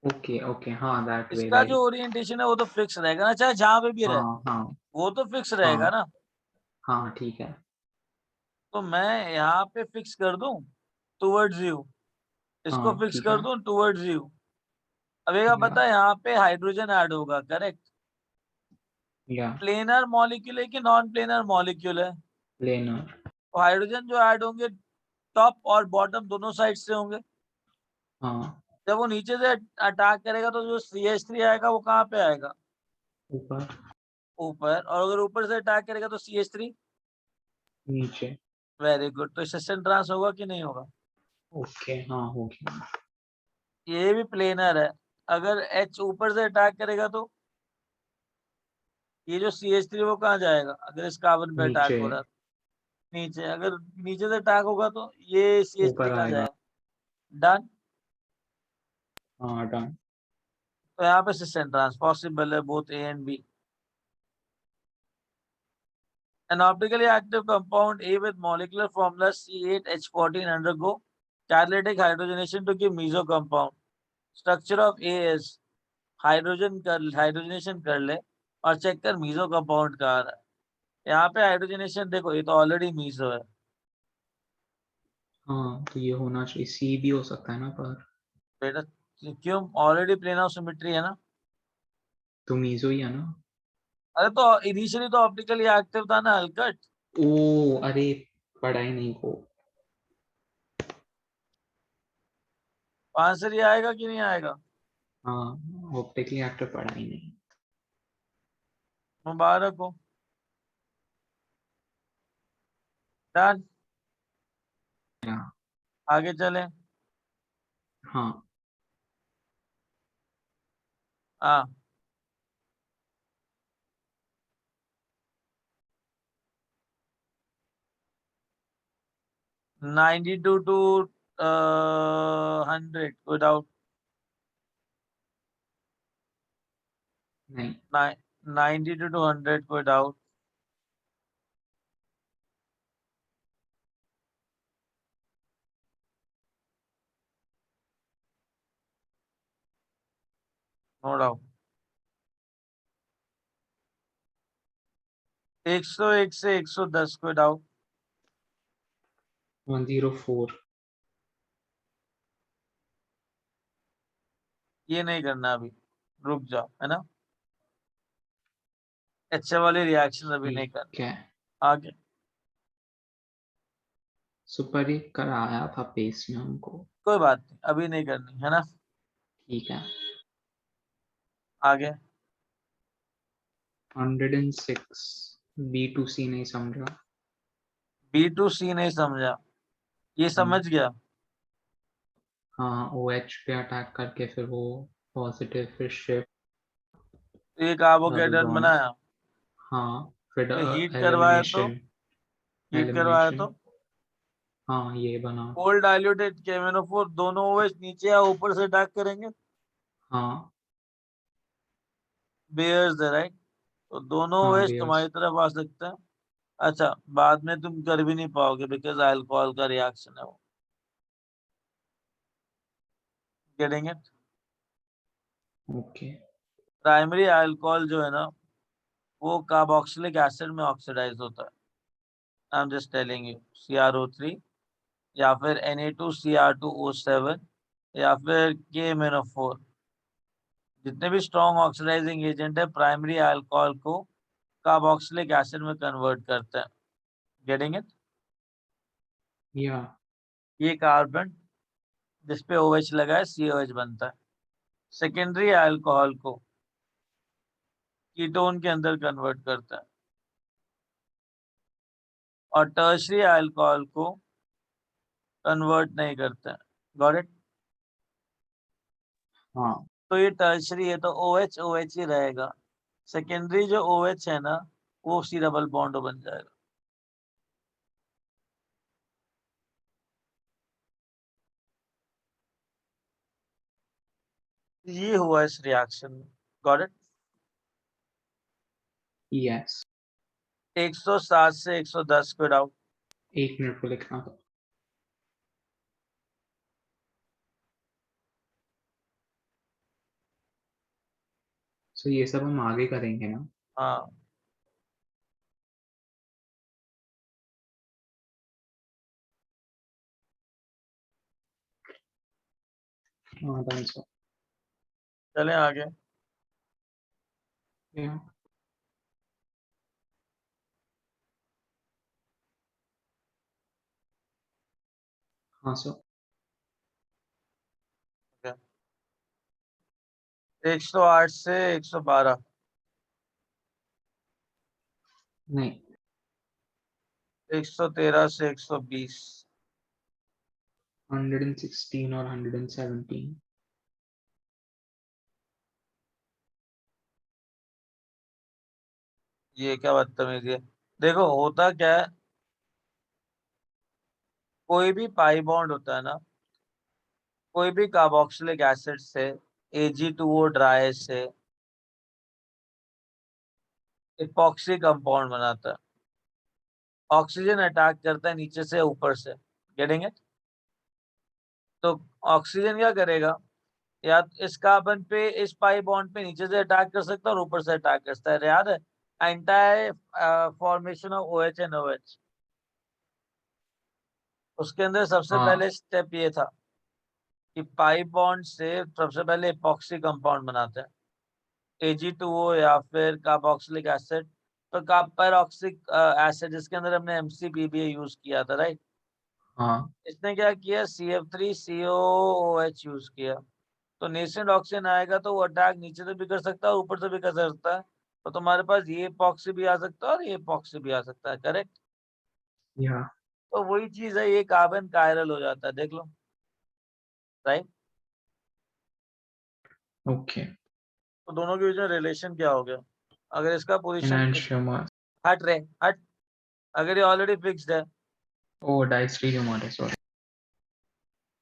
ओके ओके, हाँ दैट वे, इसका जो राइट। ओरिएंटेशन है वो तो फिक्स रहेगा ना, चाहे जहां पे भी रहे, हाँ हाँ वो तो फिक्स रहेगा हाँ ना। हाँ, ठीक है। तो मैं यहाँ पे फिक्स कर दूं टुवर्ड्स यू, इसको हाँ फिक्स ठीक कर है। दूं टुवर्ड्स यू। अब एक या बता, यहाँ पे हाइड्रोजन ऐड होगा, करेक्ट? या प्लेनर मॉलिक्यूल है कि नॉन प्लेनर मॉलिक्यूल है? लेनर। तो हाइड्रोजन जो ऐड होंगे टॉप और बॉटम दोनों साइड से होंगे। हाँ, जब वो नीचे से अटैक करेगा तो जो CH3 आएगा वो कहाँ पे आएगा? ऊपर। ऊपर। और अगर ऊपर से अटैक करेगा तो CH3 नीचे। Very good. तो सिस्टम ट्रांस होगा कि नहीं होगा? ओके, हाँ हो गया। ये भी प्लेनर है। अगर H ऊपर से अटैक करेगा तो ये जो CH3 वो कहाँ जाएगा? अगर इस कार्बन पे अटैक नीचे। हो रहा है नीचे, अगर नीचे से अटैक होगा तो ये CH3 ऊपर कहाँ आएगा। जाएगा? डन। हाँ डन। तो यहाँ पे सिस्टम ट्रांस पॉसिबल है, both A and B। An optically active compound A with molecular formula C8H14 undergo catalytic hydrogenation to give meso compound. Structure of A is hydrogenation कर ले और चेक कर meso compound कहाँ आ रहा है। यहाँ पे हाइड्रोजनेशन देखो, ये तो ऑलरेडी मीजो है हाँ तो ये होना चाहिए, सी भी हो सकता है ना, पर बेटा। क्यों? ऑलरेडी प्लेन ऑफ सिमेट्री है ना। तो मीजो ही है ना। अरे तो इनिशियली तो ऑप्टिकली एक्टिव था ना हलकट। ओ, अरे पढ़ा ही नहीं को। आंसर ये आएगा कि नहीं आएगा? हाँ, ऑप्टिकली एक्टिव पढ़ा ही नहीं। मुबारक हो। डन। हाँ आगे चले। हाँ। हाँ, 92 to 100 कोई डाउट? नहीं। 92 to 100 कोई डाउट? No doubt. 101 से 110 कोई डाउट? 104। ये नहीं करना अभी, रुक जाओ, है ना। अच्छे वाली रिएक्शन अभी नहीं करनी। ठीक है। आगे। सुपर ही कराया था पेस में हमको। कोई बात नहीं, अभी नहीं करनी, है ना। ठीक है। आगे। 106। B2C नहीं समझा। B2C नहीं समझा, ये समझ गया। हाँ, OH पे अटैक करके फिर वो पॉजिटिव, फिर शिफ्ट, एक डबल एवोगैड्रो बॉन्ड। बनाया, हाँ फिर फिर हीट करवाया तो एलिमिनेशन। हीट करवाया एलिमिनेशन। तो हाँ ये बना। कोल्ड डाइल्यूटेड KMnO4 दोनों OH नीचे या ऊपर से अटैक करेंगे? हाँ बेयर्स है, राइट। तो दोनों हाँ OH बेयर्स। तुम्हारी तरफ आ सकते हैं। अच्छा, बाद में तुम कर भी नहीं पाओगे बिकॉज अल्कोहल का रिएक्शन है वो। Getting it? Okay. Primary alcohol जो है ना, वो कार्बोक्सिलिक एसिड में ऑक्सीडाइज होता है। I am just telling you, CrO3 या फिर Na2Cr2O7 या फिर KMnO4, जितने भी स्ट्रॉन्ग ऑक्सीडाइजिंग एजेंट है प्राइमरी अल्कोहल को कार्बोक्सिलिक एसिड में कन्वर्ट करते हैं। Getting it? या ये कार्बन जिसपे OH लगा है COH बनता है। सेकेंडरी अल्कोहल को कीटोन के अंदर कन्वर्ट करता है और टर्शरी अल्कोहल को कन्वर्ट नहीं करता है। Got it? हाँ तो ये टर्शरी है तो OH OH ही रहेगा। सेकेंडरी जो OH है ना वो C डबल बॉन्ड बन जाएगा। ये हुआ इस रिएक्शन में। Got it? यस 107 से 110 स्क्वायर आउट। 1 मिनट को लिखना था। सो ये सब हम आगे करेंगे ना। हाँ हाँ डन सर। चलें आगे। या हाँ सर। 108 से 112। नहीं 113 से 120। 116 और 117। ये क्या बदतमीजी है। देखो होता क्या है, कोई भी पाई बॉन्ड होता है ना, कोई भी कार्बोक्सिलिक एसिड से Ag2O ड्राई से इपॉक्सी कंपाउंड बनाता है। ऑक्सीजन अटैक करता है नीचे से ऊपर से। Getting it? तो ऑक्सीजन क्या करेगा, या इस कार्बन पे इस पाई बॉन्ड पे नीचे से अटैक कर सकता है और ऊपर से अटैक करता है। याद है entire formation of OH and OH, उसके अंदर सबसे हाँ पहले स्टेप ये था कि पाई बॉन्ड से सबसे पहले इपॉक्सी कंपाउंड बनाते हैं Ag2O या फिर कार्बोक्सिलिक एसिड। तो पेरोक्सिक एसिड जिसके अंदर हमने MCPBA यूज किया था, राइट? हाँ इसने क्या किया, CF3COOH यूज किया। तो नेसेंट ऑक्सीजन आएगा तो वो अटैक नीचे से भी कर सकता है ऊपर से भी कर सकता है। तो तुम्हारे पास ये इपॉक्सी भी आ सकता है और ये इपॉक्सी भी आ सकता है। करेक्ट? या तो वही चीज है, ये कार्बन कायरल हो जाता है, देख लो। राइट? ओके। तो दोनों के बीच में रिलेशन क्या हो गया? अगर इसका पोजीशन एनैंटियोमर। हट रहे हट, अगर ये ऑलरेडी फिक्स्ड है, ओ डाइस्टेरियोमर है सॉरी।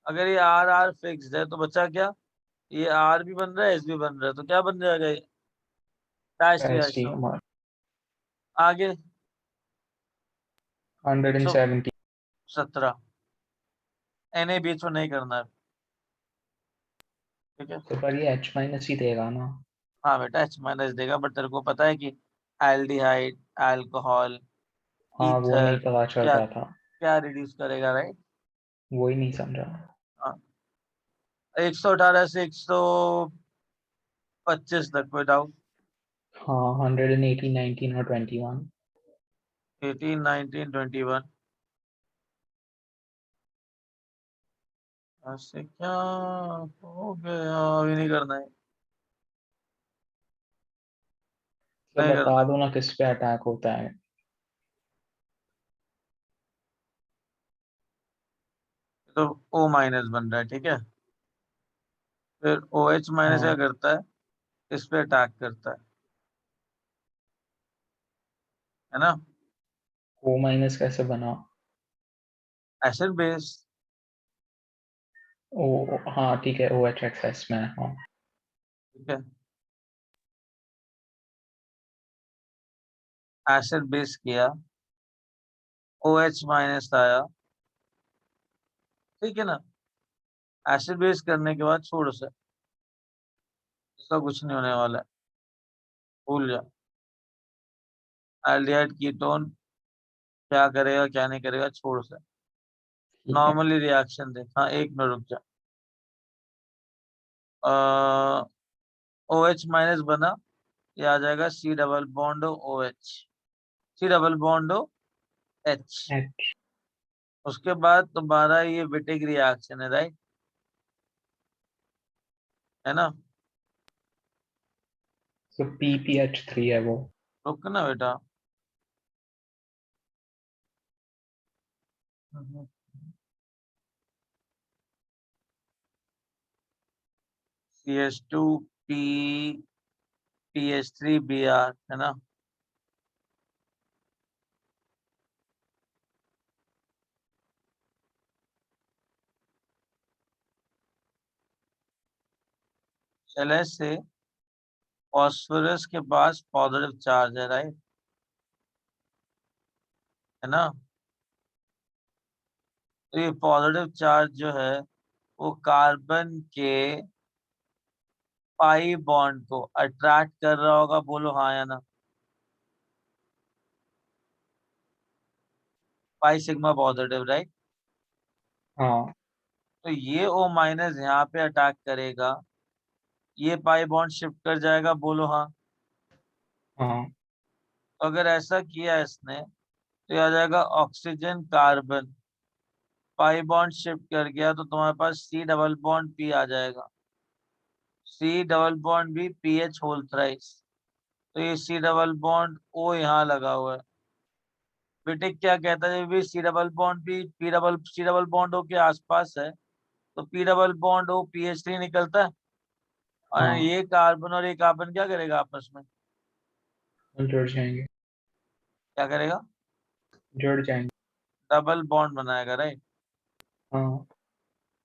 अगर ये R फिक्स्ड है तो बचा क्या, ये R भी बन रहा है, S भी बन रहा है, तो क्या बन जाएगा ये, डाइस्टेरियोमर। डाइस्टेरियोमर। आगे 170। 117 Na बीच में नहीं करना है। ठीक है? तो पर ये H माइनस ही देगा ना। हाँ बेटा H- देगा, बट तेरे को पता है कि एल्डिहाइड, अल्कोहल, हाँ वो नहीं ईथर पता चल क्या रहा था। क्या रिड्यूस करेगा, राइट? वो ही नहीं समझा। हाँ 118 से 125 तक कोई डाउट? हाँ 118 19 और 21। 18 19 21। ऐसे क्या हो गया, अभी नहीं करना है, तो नहीं बता करना दो ना किस पे अटैक होता है। है। तो O माइनस बन रहा है, ठीक है? फिर OH माइनस क्या हाँ करता है, इस पे अटैक करता है ना? O माइनस कैसे बना। Acid base. ओ हाँ ठीक है OH एक्सेस में है, हाँ। ठीक है, एसिड बेस किया, OH माइनस आया, ठीक है ना? एसिड बेस करने के बाद छोड़ से, इसका कुछ नहीं होने वाला है, भूल जा। एल्डिहाइड कीटोन क्या करेगा क्या नहीं करेगा छोड़ से, ठीक है। नॉर्मली रिएक्शन दे। हाँ 1 मिनट रुक जा। OH माइनस बना, ये आ जाएगा C double bond OH, C double bond H। H। उसके बाद तुम्हारा ये विटिक रिएक्शन है, राइट, है ना। तो PPH3 है वो। रुक ना बेटा, CH2P PH3Br, है ना। चले से फॉस्फोरस के पास पॉजिटिव चार्ज है, राइट, है ना। तो ये पॉजिटिव चार्ज जो है वो कार्बन के पाई बॉन्ड को अट्रैक्ट कर रहा होगा, बोलो हाँ या ना। Pi sigma positive, right. हाँ तो ये O माइनस यहाँ पे अटैक करेगा, ये पाई बॉन्ड शिफ्ट कर जाएगा, बोलो हाँ। हाँ तो अगर ऐसा किया इसने तो ये आ जाएगा oxygen carbon, pi bond shift कर गया तो तुम्हारे पास C डबल बॉन्ड P आ जाएगा, C डबल बॉन्ड भी PH होल थ्राइस। तो ये C डबल बॉन्ड O यहाँ लगा हुआ है। विटिक क्या कहता है, जब भी C डबल बॉन्ड O के आसपास है तो P double bond O PH3 निकलता है, और हाँ ये कार्बन और ये कार्बन क्या करेगा आपस में, जुड़ जाएंगे। क्या करेगा, जुड़ जाएंगे। डबल बॉन्ड बनाएगा, राइट, हाँ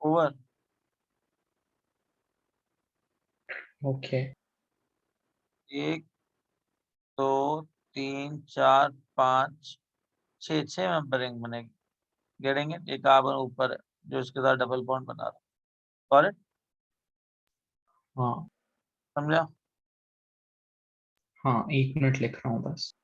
ओवर। ओके। 1 2 3 4 5 6 6 मेंबर रिंग बनेगी, गिरेंगे, एक कार्बन ऊपर है जो इसके साथ डबल बॉन्ड बना रहा है, और हाँ समझा। हाँ 1 मिनट लिख रहा हूँ बस।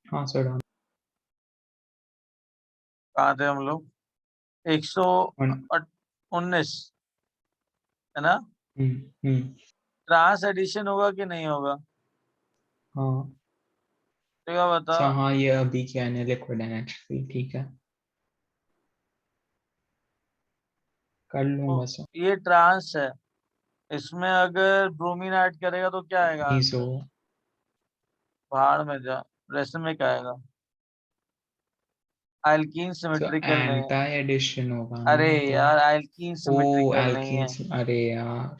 हाँ सर डान। कहाँ थे हम लोग, 119, है ना। हम्म। ट्रांस एडिशन होगा कि नहीं होगा, हाँ तो क्या बता। अच्छा हाँ ये अभी क्या है लिक्विड NH3 ठीक है कर लूँ तो बस। ये ट्रांस है, इसमें अगर ब्रोमीन ऐड करेगा तो क्या आएगा मीसो। आंसर, भाड़ में जा, रेसमिक आएगा, एल्कीन तो सिमेट्रिकल नहीं है। एंटी एडिशन होगा अरे ना तो। यार एल्कीन ओ सिमेट्रिकल नहीं है। एल्कीन्स अरे यार।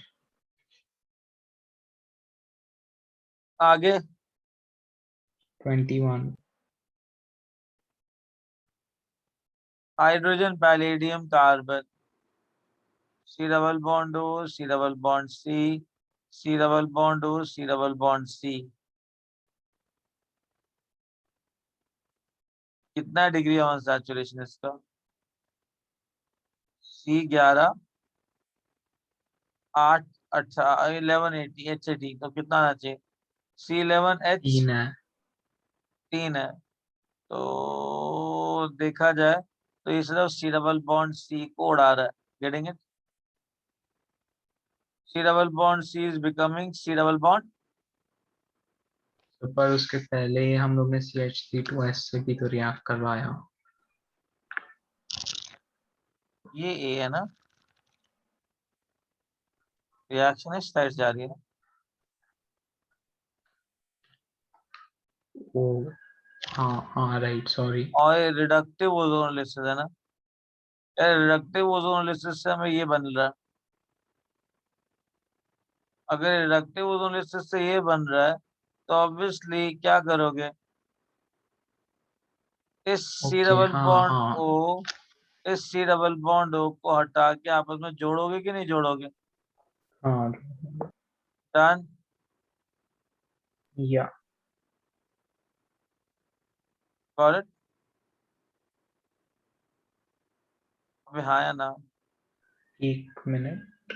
आगे 21। Hydrogen palladium carbon, C double bond O, C double bond C double bond O, C double bond C। कितना डिग्री ऑन सैचुरेशन इसका, C11 8 18 1180 H80, तो कितना आना चाहिए, C11H 3 है। 3 है। तो देखा जाए तो ये सिर्फ C डबल बॉन्ड C को उड़ा रहा है, getting it, C double bond C is becoming C double bond. तो पर उसके पहले हम लोग ने CH3 2S से भी तो रिएक्ट करवाया। ये A है ना, रिएक्शन इस साइड जा रही है, ओ हाँ राइट सॉरी। और ये रिडक्टिव ओजोन लिसिस है ना, यार रिडक्टिव ओजोन लिसिस से हमें ये बन रहा है। अगर रिडक्टिव ओजोन लिसिस से ये बन रहा है तो ऑब्वियसली क्या करोगे, इस सी ओके डबल हाँ बॉन्ड हाँ ओ इस सी डबल बॉन्ड ओ को हटा के आपस में जोड़ोगे कि नहीं जोड़ोगे? हाँ डन। या गॉट इट? अबे हाँ या ना? एक minute,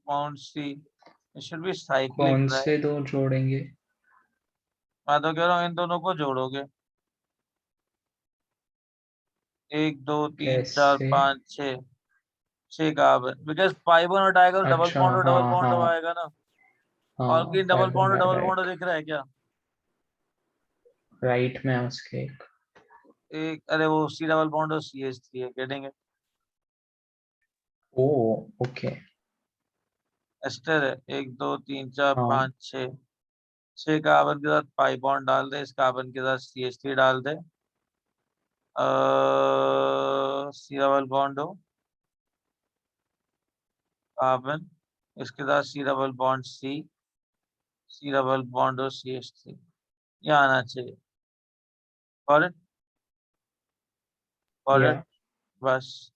bond C, it should be cyclic कौन राइट। से दो जोड़ेंगे? मैं तो कह रहा हूँ इन दोनों को जोड़ोगे, 1 2 3 4 कैसे? 5 6, 6 कार्बन, बिकॉज पाई बॉन्ड हटाएगा तो डबल अच्छा बॉन्ड और डबल हाँ बॉन्ड हाँ आएगा ना। और हाँ कि डबल कार्बन बॉन्ड और डबल बॉन्ड डाइऑक्साइड दिख रहा है क्या? राइट में है उसके एक। एक, अरे वो सी डबल बॉन्ड और सी एच थ्री है, getting it? Oh okay ester है, 1 2 3 4 हाँ 5 6, 6 कार्बन के साथ पाई बॉन्ड डाल दे, इस कार्बन के साथ सी एच थ्री डाल दे, सी डबल बॉन्ड हो कार्बन, इसके साथ C double bond C, C double bond हो सी एच थ्री, ये आना चाहिए। Got it? Got ya it? बस,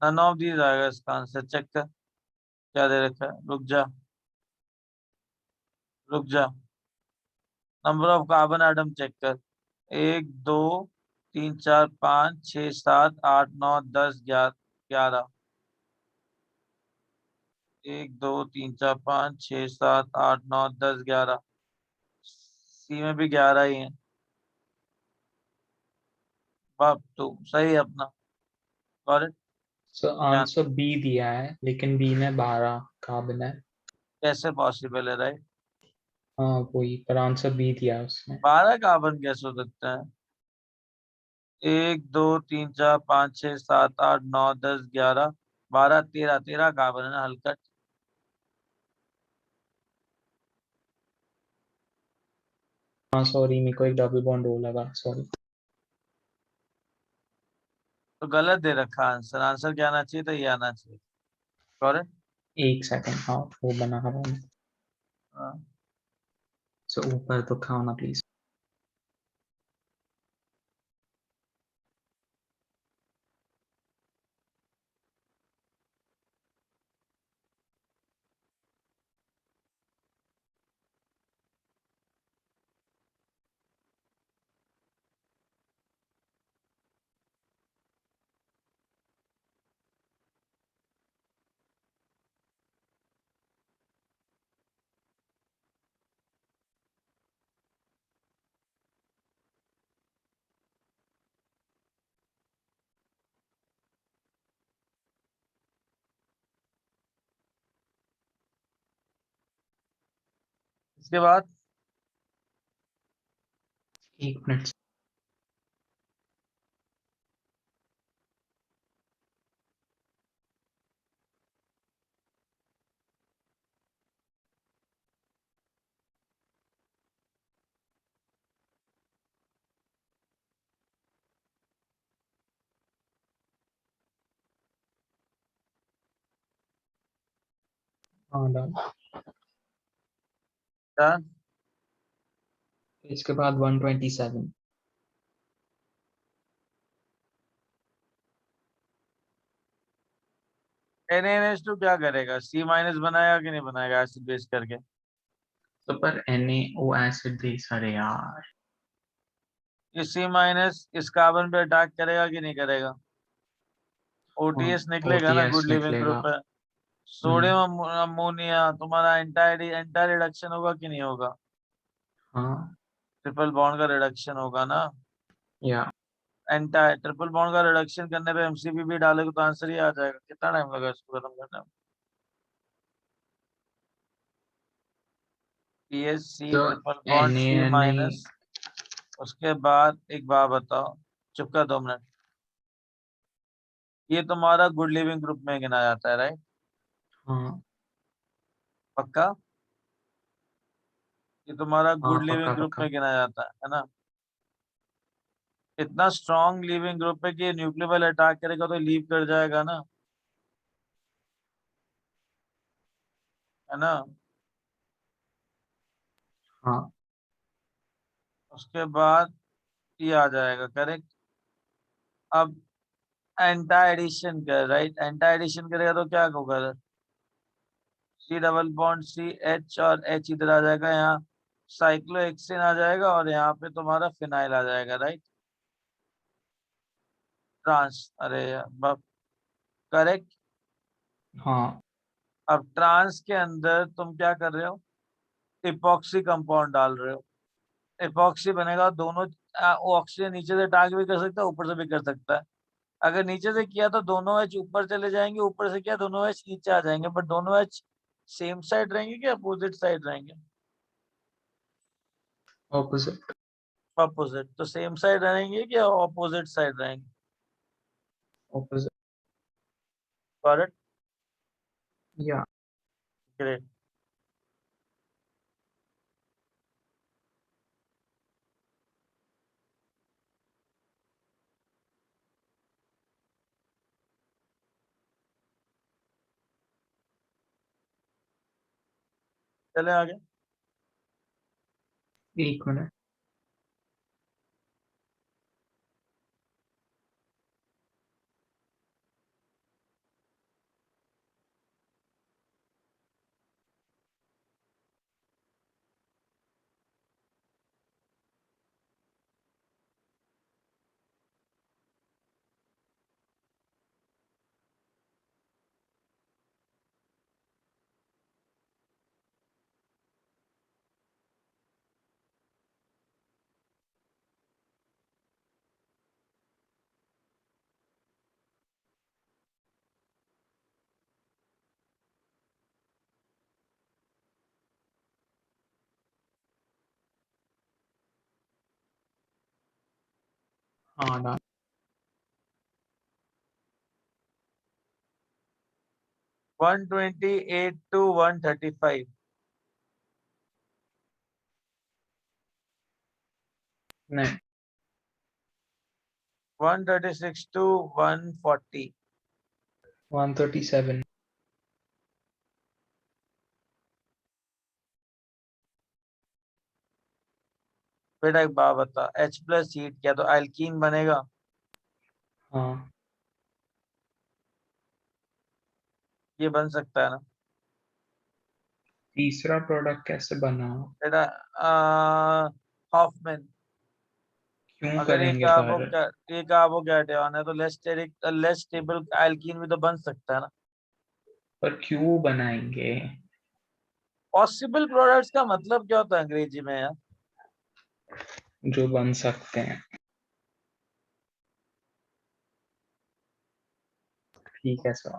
नन ऑफ दीज आएगा इसका आंसर। चेक कर क्या दे रखा है, रुक जा रुक जा। Number of carbon atom check कर, 1 2 3 4 5 6 7 8 9 10 11। 1 2 3 4 5 6 7 8 9 10 11, सी में भी 11 ही है। बाप तू सही है अपना। Got it? So answer B दिया है लेकिन बी में 12 कार्बन है। कैसे पॉसिबल है राइट? हाँ वही, पर आंसर बी दिया है उसने। 12 कार्बन कैसे हो सकता है? 1 2 3 4 5 6 7 8 9 10 11 12 13, 13 कार्बन है ना हल्का। हाँ सॉरी, मेरे को एक डबल बॉन्ड ओ लगा, सॉरी। तो गलत दे रखा आंसर, आंसर क्या आना चाहिए था, ये आना चाहिए। करेक्ट? एक सेकंड, हाँ वो बना रहा हूँ। हाँ। सो ऊपर तो खाओ ना प्लीज। इसके बाद एक मिनट। हाँ डन। डन। इसके बाद 127। NaNH2 क्या करेगा, सी माइनस बनाएगा कि नहीं बनाएगा एसिड बेस करके? तो पर NaO एसिड बेस, अरे यार। ये सी माइनस इस कार्बन पे अटैक करेगा कि नहीं करेगा? ओटीएस निकलेगा ना, OTS गुड लिविंग निकलेगा। ग्रुप है। हम्म। सोडियम अमोनिया तुम्हारा एंटाई रिडक्शन होगा कि नहीं होगा? हाँ ट्रिपल बॉन्ड का रिडक्शन होगा ना। या एंटाई ट्रिपल बॉन्ड का रिडक्शन करने पे एमसीपी भी डालोगे तो आंसर ही आ जाएगा। कितना टाइम लगा इसको खत्म करने में? पीएचसी तो triple bond C Na minus, उसके बाद एक बात बताओ, चुप कर 2 मिनट। ये तुम्हारा गुड लिविंग ग्रुप में गिना जाता है राइट? हाँ पक्का? ये तुम्हारा हाँ गुड पक्का लिविंग ग्रुप पक्का। में गिना जाता है ना। इतना स्ट्रॉन्ग लिविंग ग्रुप है कि न्यूक्लियर अटैक करेगा तो लीव कर जाएगा ना, है ना। हाँ उसके बाद ये आ जाएगा, करेक्ट। अब एंटा एडिशन कर, राइट, एंटा एडिशन करेगा तो क्या होगा, C double bond C H और एच इधर आ जाएगा, यहाँ साइक्लोहेक्सेन आ जाएगा और यहाँ पे तुम्हारा फिनाइल आ जाएगा, राइट। ट्रांस, अरे यार, करेक्ट। हाँ अब ट्रांस के अंदर तुम क्या कर रहे हो, इपॉक्सी कंपाउंड डाल रहे हो। इपॉक्सी बनेगा, दोनों वो ऑक्सीजन नीचे से अटैक भी कर सकता है, ऊपर से भी कर सकता है। अगर नीचे से किया तो दोनों एच ऊपर चले जाएंगे, ऊपर से किया दोनों एच नीचे आ जाएंगे, बट दोनों एच सेम साइड रहेंगे कि अपोजिट साइड रहेंगे, ऑपोजिट। अपोजिट। तो सेम साइड रहेंगे कि अपोजिट साइड रहेंगे, ऑपोजिट। करेक्ट, या ग्रेट। चले आगे। एक मिनट। हाँ डाल। 128 to 135, नहीं 136 to 140, 137। बेटा एक बात बता, H प्लस हीट किया तो एल्कीन बनेगा, हाँ ये बन सकता है ना तीसरा प्रोडक्ट कैसे बना? बेटा। हॉफमैन, क्यों अगर करेंगे पर? एक कार्बोकैटायन है तो लेस स्टेबल एल्कीन भी तो बन सकता है ना। क्यों बनाएंगे? पॉसिबल प्रोडक्ट्स का मतलब क्या होता है अंग्रेजी में यार? जो बन सकते हैं। ठीक है सर।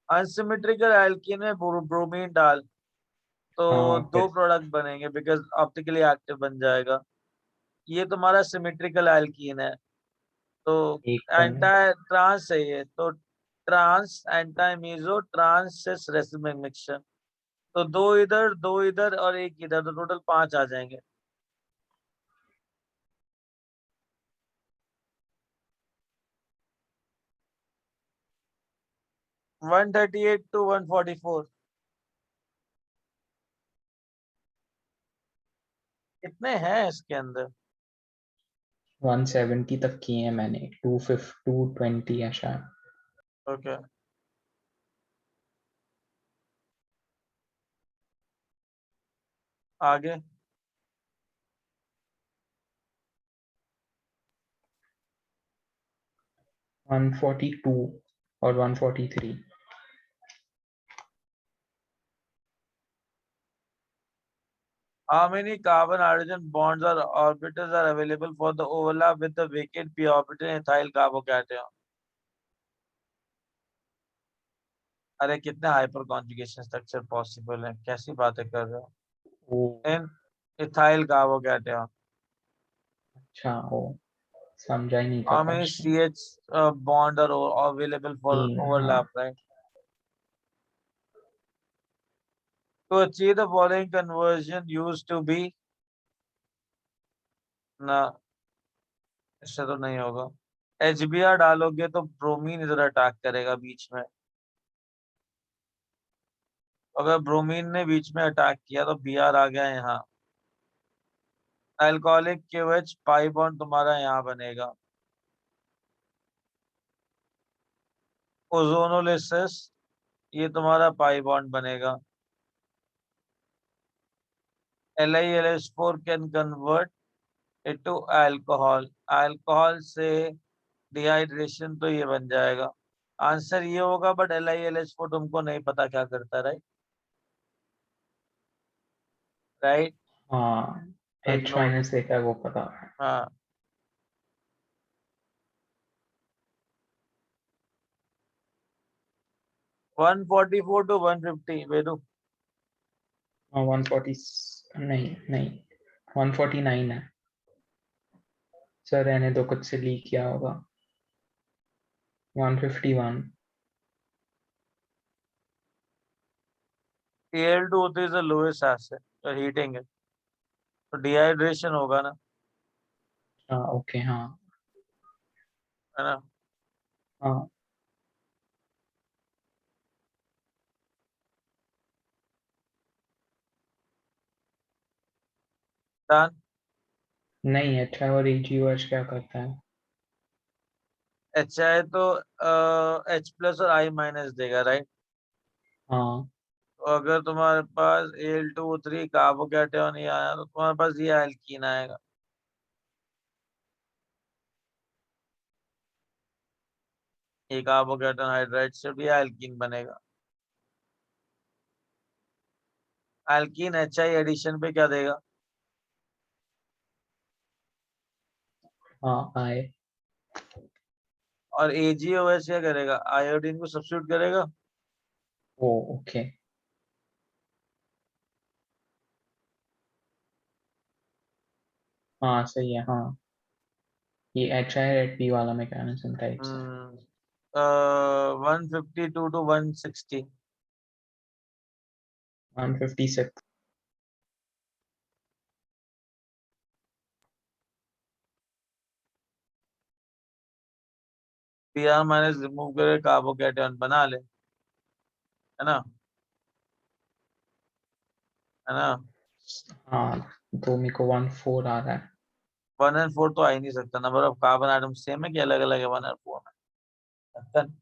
अनसिमेट्रिकल एल्कीन में ब्रोमीन डाल तो हाँ दो फिर प्रोडक्ट बनेंगे, बिकॉज ऑप्टिकली एक्टिव बन जाएगा। ये तुम्हारा सिमेट्रिकल एल्कीन है, तो एक एंटा बने। ट्रांस है ये, तो ट्रांस एंटा मीजो ट्रांस सिस रेसिमिक मिक्सचर। तो दो इधर और एक इधर, तो टोटल 5 आ जाएंगे। वन 138 to 144, कितने हैं इसके अंदर? 170 तक किए हैं मैंने, 220 है शायद। ओके, आगे। 142 और 143। How many carbon hydrogen bonds or orbitals are available for the overlap with the vacant p orbital in ethyl carbocation? अरे कितने हाइपर कॉन्जुगेशन स्ट्रक्चर पॉसिबल है, कैसी बातें कर रहे हो? ओ इन इथाइल कार्बोकैटायन, अच्छा, ओ समझा ही नहीं था how many question. CH bond are available for 3, हाँ। overlap, right? To achieve the following conversion used to be, ना इससे तो नहीं होगा। HBr डालोगे तो ब्रोमीन इधर अटैक करेगा बीच में, अगर ब्रोमीन ने बीच में अटैक किया तो Br आ गया यहाँ। अल्कोहलिक KOH पाई बॉन्ड तुम्हारा यहाँ बनेगा। ओजोनोलिसिस ये तुम्हारा पाई बॉन्ड बनेगा। LiLH4 can convert into alcohol, alcohol से डिहाइड्रेशन तो ये बन जाएगा। आंसर ये होगा, बट LiLH4 तुमको नहीं पता क्या करता, राइट? राइट, हाँ, H इग्नोर। माइनस देखा है वो पता है। हाँ, 144 to 150 वेदु। हाँ 140 नहीं नहीं 149 है सर, रहने दो, कुछ से लीक किया होगा। 151 Al2O3 is the lowest acid, you're heating it, तो डिहाइड्रेशन होगा ना, हाँ ओके हाँ है ना? हाँ डन। नहीं, अच्छा और AgOH क्या करता है? HI तो H प्लस और I माइनस देगा, राइट? हाँ तो अगर तुम्हारे पास Al2O3 कार्बोकैटायन नहीं आया तो तुम्हारे पास ये एल्कीन आएगा। ये कार्बोकैटायन हाइड्राइड से भी एल्कीन बनेगा। एल्कीन HI एडिशन पे क्या देगा? हाँ आए। और AgOH क्या करेगा? आयोडीन को सब्स्टिट्यूट करेगा। ओ ओके हाँ सही है हाँ, ये HI-RED-P वाला मैकेनिज्म टाइप से। 152 to 160। 156 Br माइनस रिमूव करके कार्बोकैटायन बना ले, है ना? है ना? हाँ, तो मेरे को 14 आ रहा है। 1 and 4 तो आ ही नहीं सकता, number of carbon atom same है कि अलग अलग है 1 और 4 में?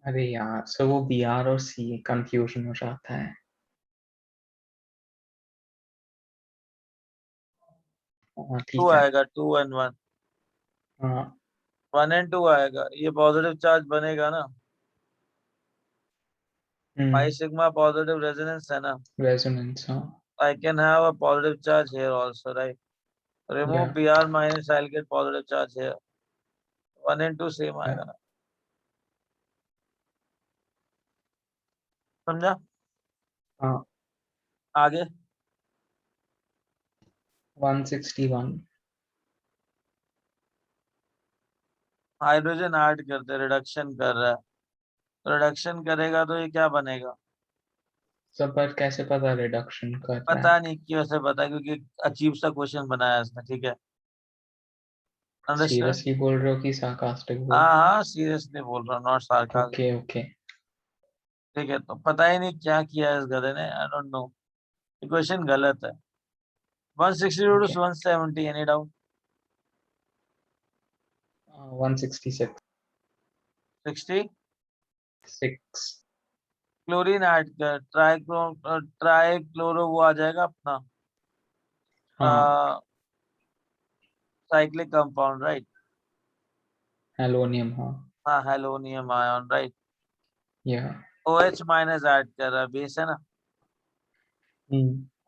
अरे यार सर, वो BR और C कंफ्यूजन हो जाता है। हाँ 2 ठीक है। आएगा, 2 and 1। हाँ 1 and 2 आएगा, ये पॉजिटिव चार्ज बनेगा ना, पाई सिग्मा पॉजिटिव रेजोनेंस है ना, रेजोनेंस हाँ I can have a positive charge here also, right? या remove Br minus, I will get positive charge here. 1 and 2 same या आएगा ना, समझा? हाँ आगे 161 हाइड्रोजन ऐड करते, रिडक्शन कर रहा है, रिडक्शन करेगा तो ये क्या बनेगा? सब, पर कैसे पता रिडक्शन कर रहा है? पता नहीं क्यों ऐसे पता, क्योंकि अजीब सा क्वेश्चन बनाया इसने, ठीक है? अंडरस्टैंड? सीरियसली बोल रहे हो कि सार्कास्टिक बोल हाँ रहे हाँ, सीरियसली बोल रहा हूँ, नॉट हो? सार्कास्म। ओके ओके ठीक है, तो पता ही नहीं क्या किया है इस गधे ने, आई डोंट नो, ये क्वेश्चन गलत है। 162 okay to 170, any doubt? 166 60। 6 chlorine add कर, ट्राई क्लोरो वो आ जाएगा अपना हाँ साइक्लिक कंपाउंड, राइट? हेलोनियम हाँ हाँ, हेलोनियम आयन, राइट? या OH माइनस ऐड कर रहा है, बेस है ना,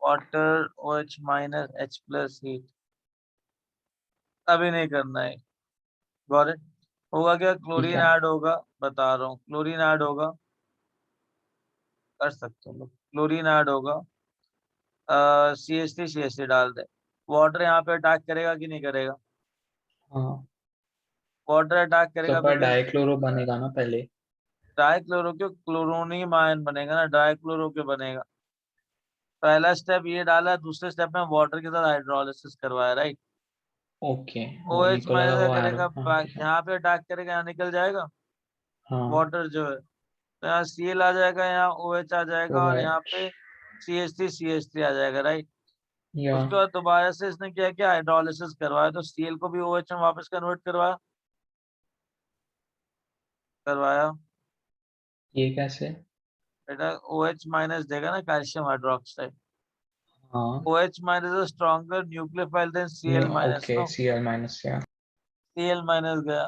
water OH minus H plus heat. अभी नहीं करना है, गॉट इट? होगा क्या? ठीक क्लोरीन है ऐड होगा, बता रहा हूँ, क्लोरीन ऐड होगा, कर सकते हो लोग, क्लोरीन ऐड होगा, CH3 डाल दे, वाटर यहाँ पे अटैक करेगा कि नहीं करेगा? हाँ, वाटर अटैक करेगा सब पर बिकॉज डाइक्लोरो बनेगा ना पहले। डाई क्लोरो के क्लोरोनियम आयन बनेगा ना, डाई क्लोरो के बनेगा, पहला स्टेप ये डाला, दूसरे स्टेप में वाटर के साथ हाइड्रोलिसिस करवाया, राइट। ओके, वो OH निकोला माइनस वो एरो, करेगा, हाँ ठीक है, यहाँ पे अटैक करेगा, यहाँ निकल जाएगा हाँ वाटर जो है, तो यहाँ Cl आ जाएगा, यहाँ OH आ जाएगा, और यहाँ OH पे CH3 आ जाएगा, राइट। या उसके बाद दोबारा से इसने क्या किया, हाइड्रोलिसिस करवाया, तो Cl को भी OH में वापस कन्वर्ट करवाया। ये कैसे? बेटा OH माइनस देगा ना, कैल्शियम हाइड्रोक्साइड। हाँ OH minus is stronger nucleophile than Cl minus, okay, no. Cl minus या Cl माइनस गया,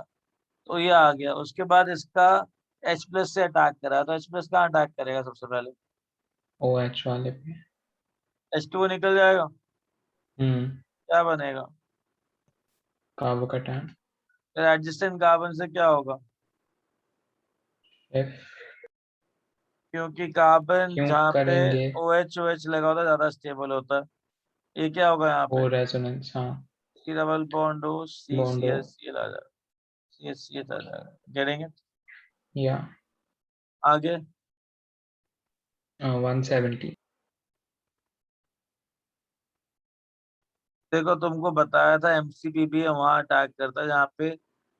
तो ये आ गया। उसके बाद इसका H प्लस से अटैक करा, तो H प्लस कहाँ अटैक करेगा सबसे पहले, OH वाले पे। H2O निकल जाएगा, हम्म, क्या बनेगा, कार्बोकैटायन फिर एडजेसेंट कार्बन से क्या होगा, F, क्योंकि कार्बन क्यों जहाँ पे करेंगे OH लगा होता है ज्यादा स्टेबल होता है। ये क्या होगा यहाँ पे, वो रेजोनेंस, हाँ C डबल बॉन्ड हो, C बॉन्ड सी हो, एच सी एल आ जाएगा, C एच सी एच आ जाएगा, गेटिंग इट। या आगे 170, देखो, तुमको बताया था MCPB वहां अटैक करता है जहाँ पे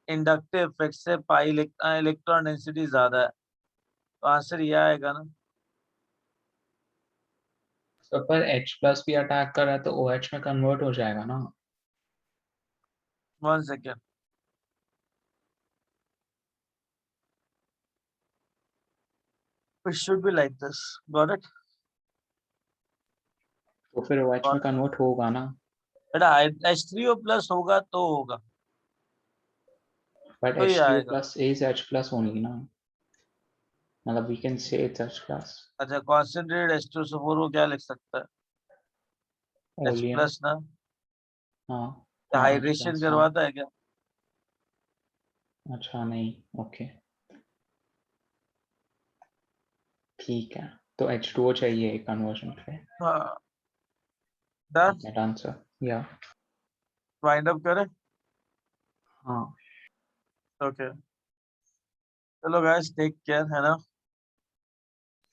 इंडक्टिव इफेक्ट से पाई इलेक्ट्रॉन डेंसिटी ज्यादा है, तो आंसर ये आएगा ना। तो पर H प्लस भी अटैक कर रहा है तो OH में कन्वर्ट हो जाएगा ना। 1 second, it should be like this, got it. तो फिर OH में कन्वर्ट होगा ना, बेटा H3O प्लस होगा तो होगा, बट तो ये H3O आएगा। plus is H plus only ना, मतलब we can say it's H plus, अच्छा, कॉन्सेंट्रेटेड H2SO4 वो क्या लिख सकता है, H oleum, प्लस ना, हाँ हाँ H हाइड्रेशन plus, हाँ करवाता है क्या। अच्छा नहीं, ओके ठीक है, तो H2O चाहिए कन्वर्जन पे, हाँ, डन, ठीक है आंसर या वाइंड अप करें, हाँ। ओके। चलो गाइस, टेक केयर, है ना,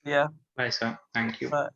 या bye sir, thank you. Bye.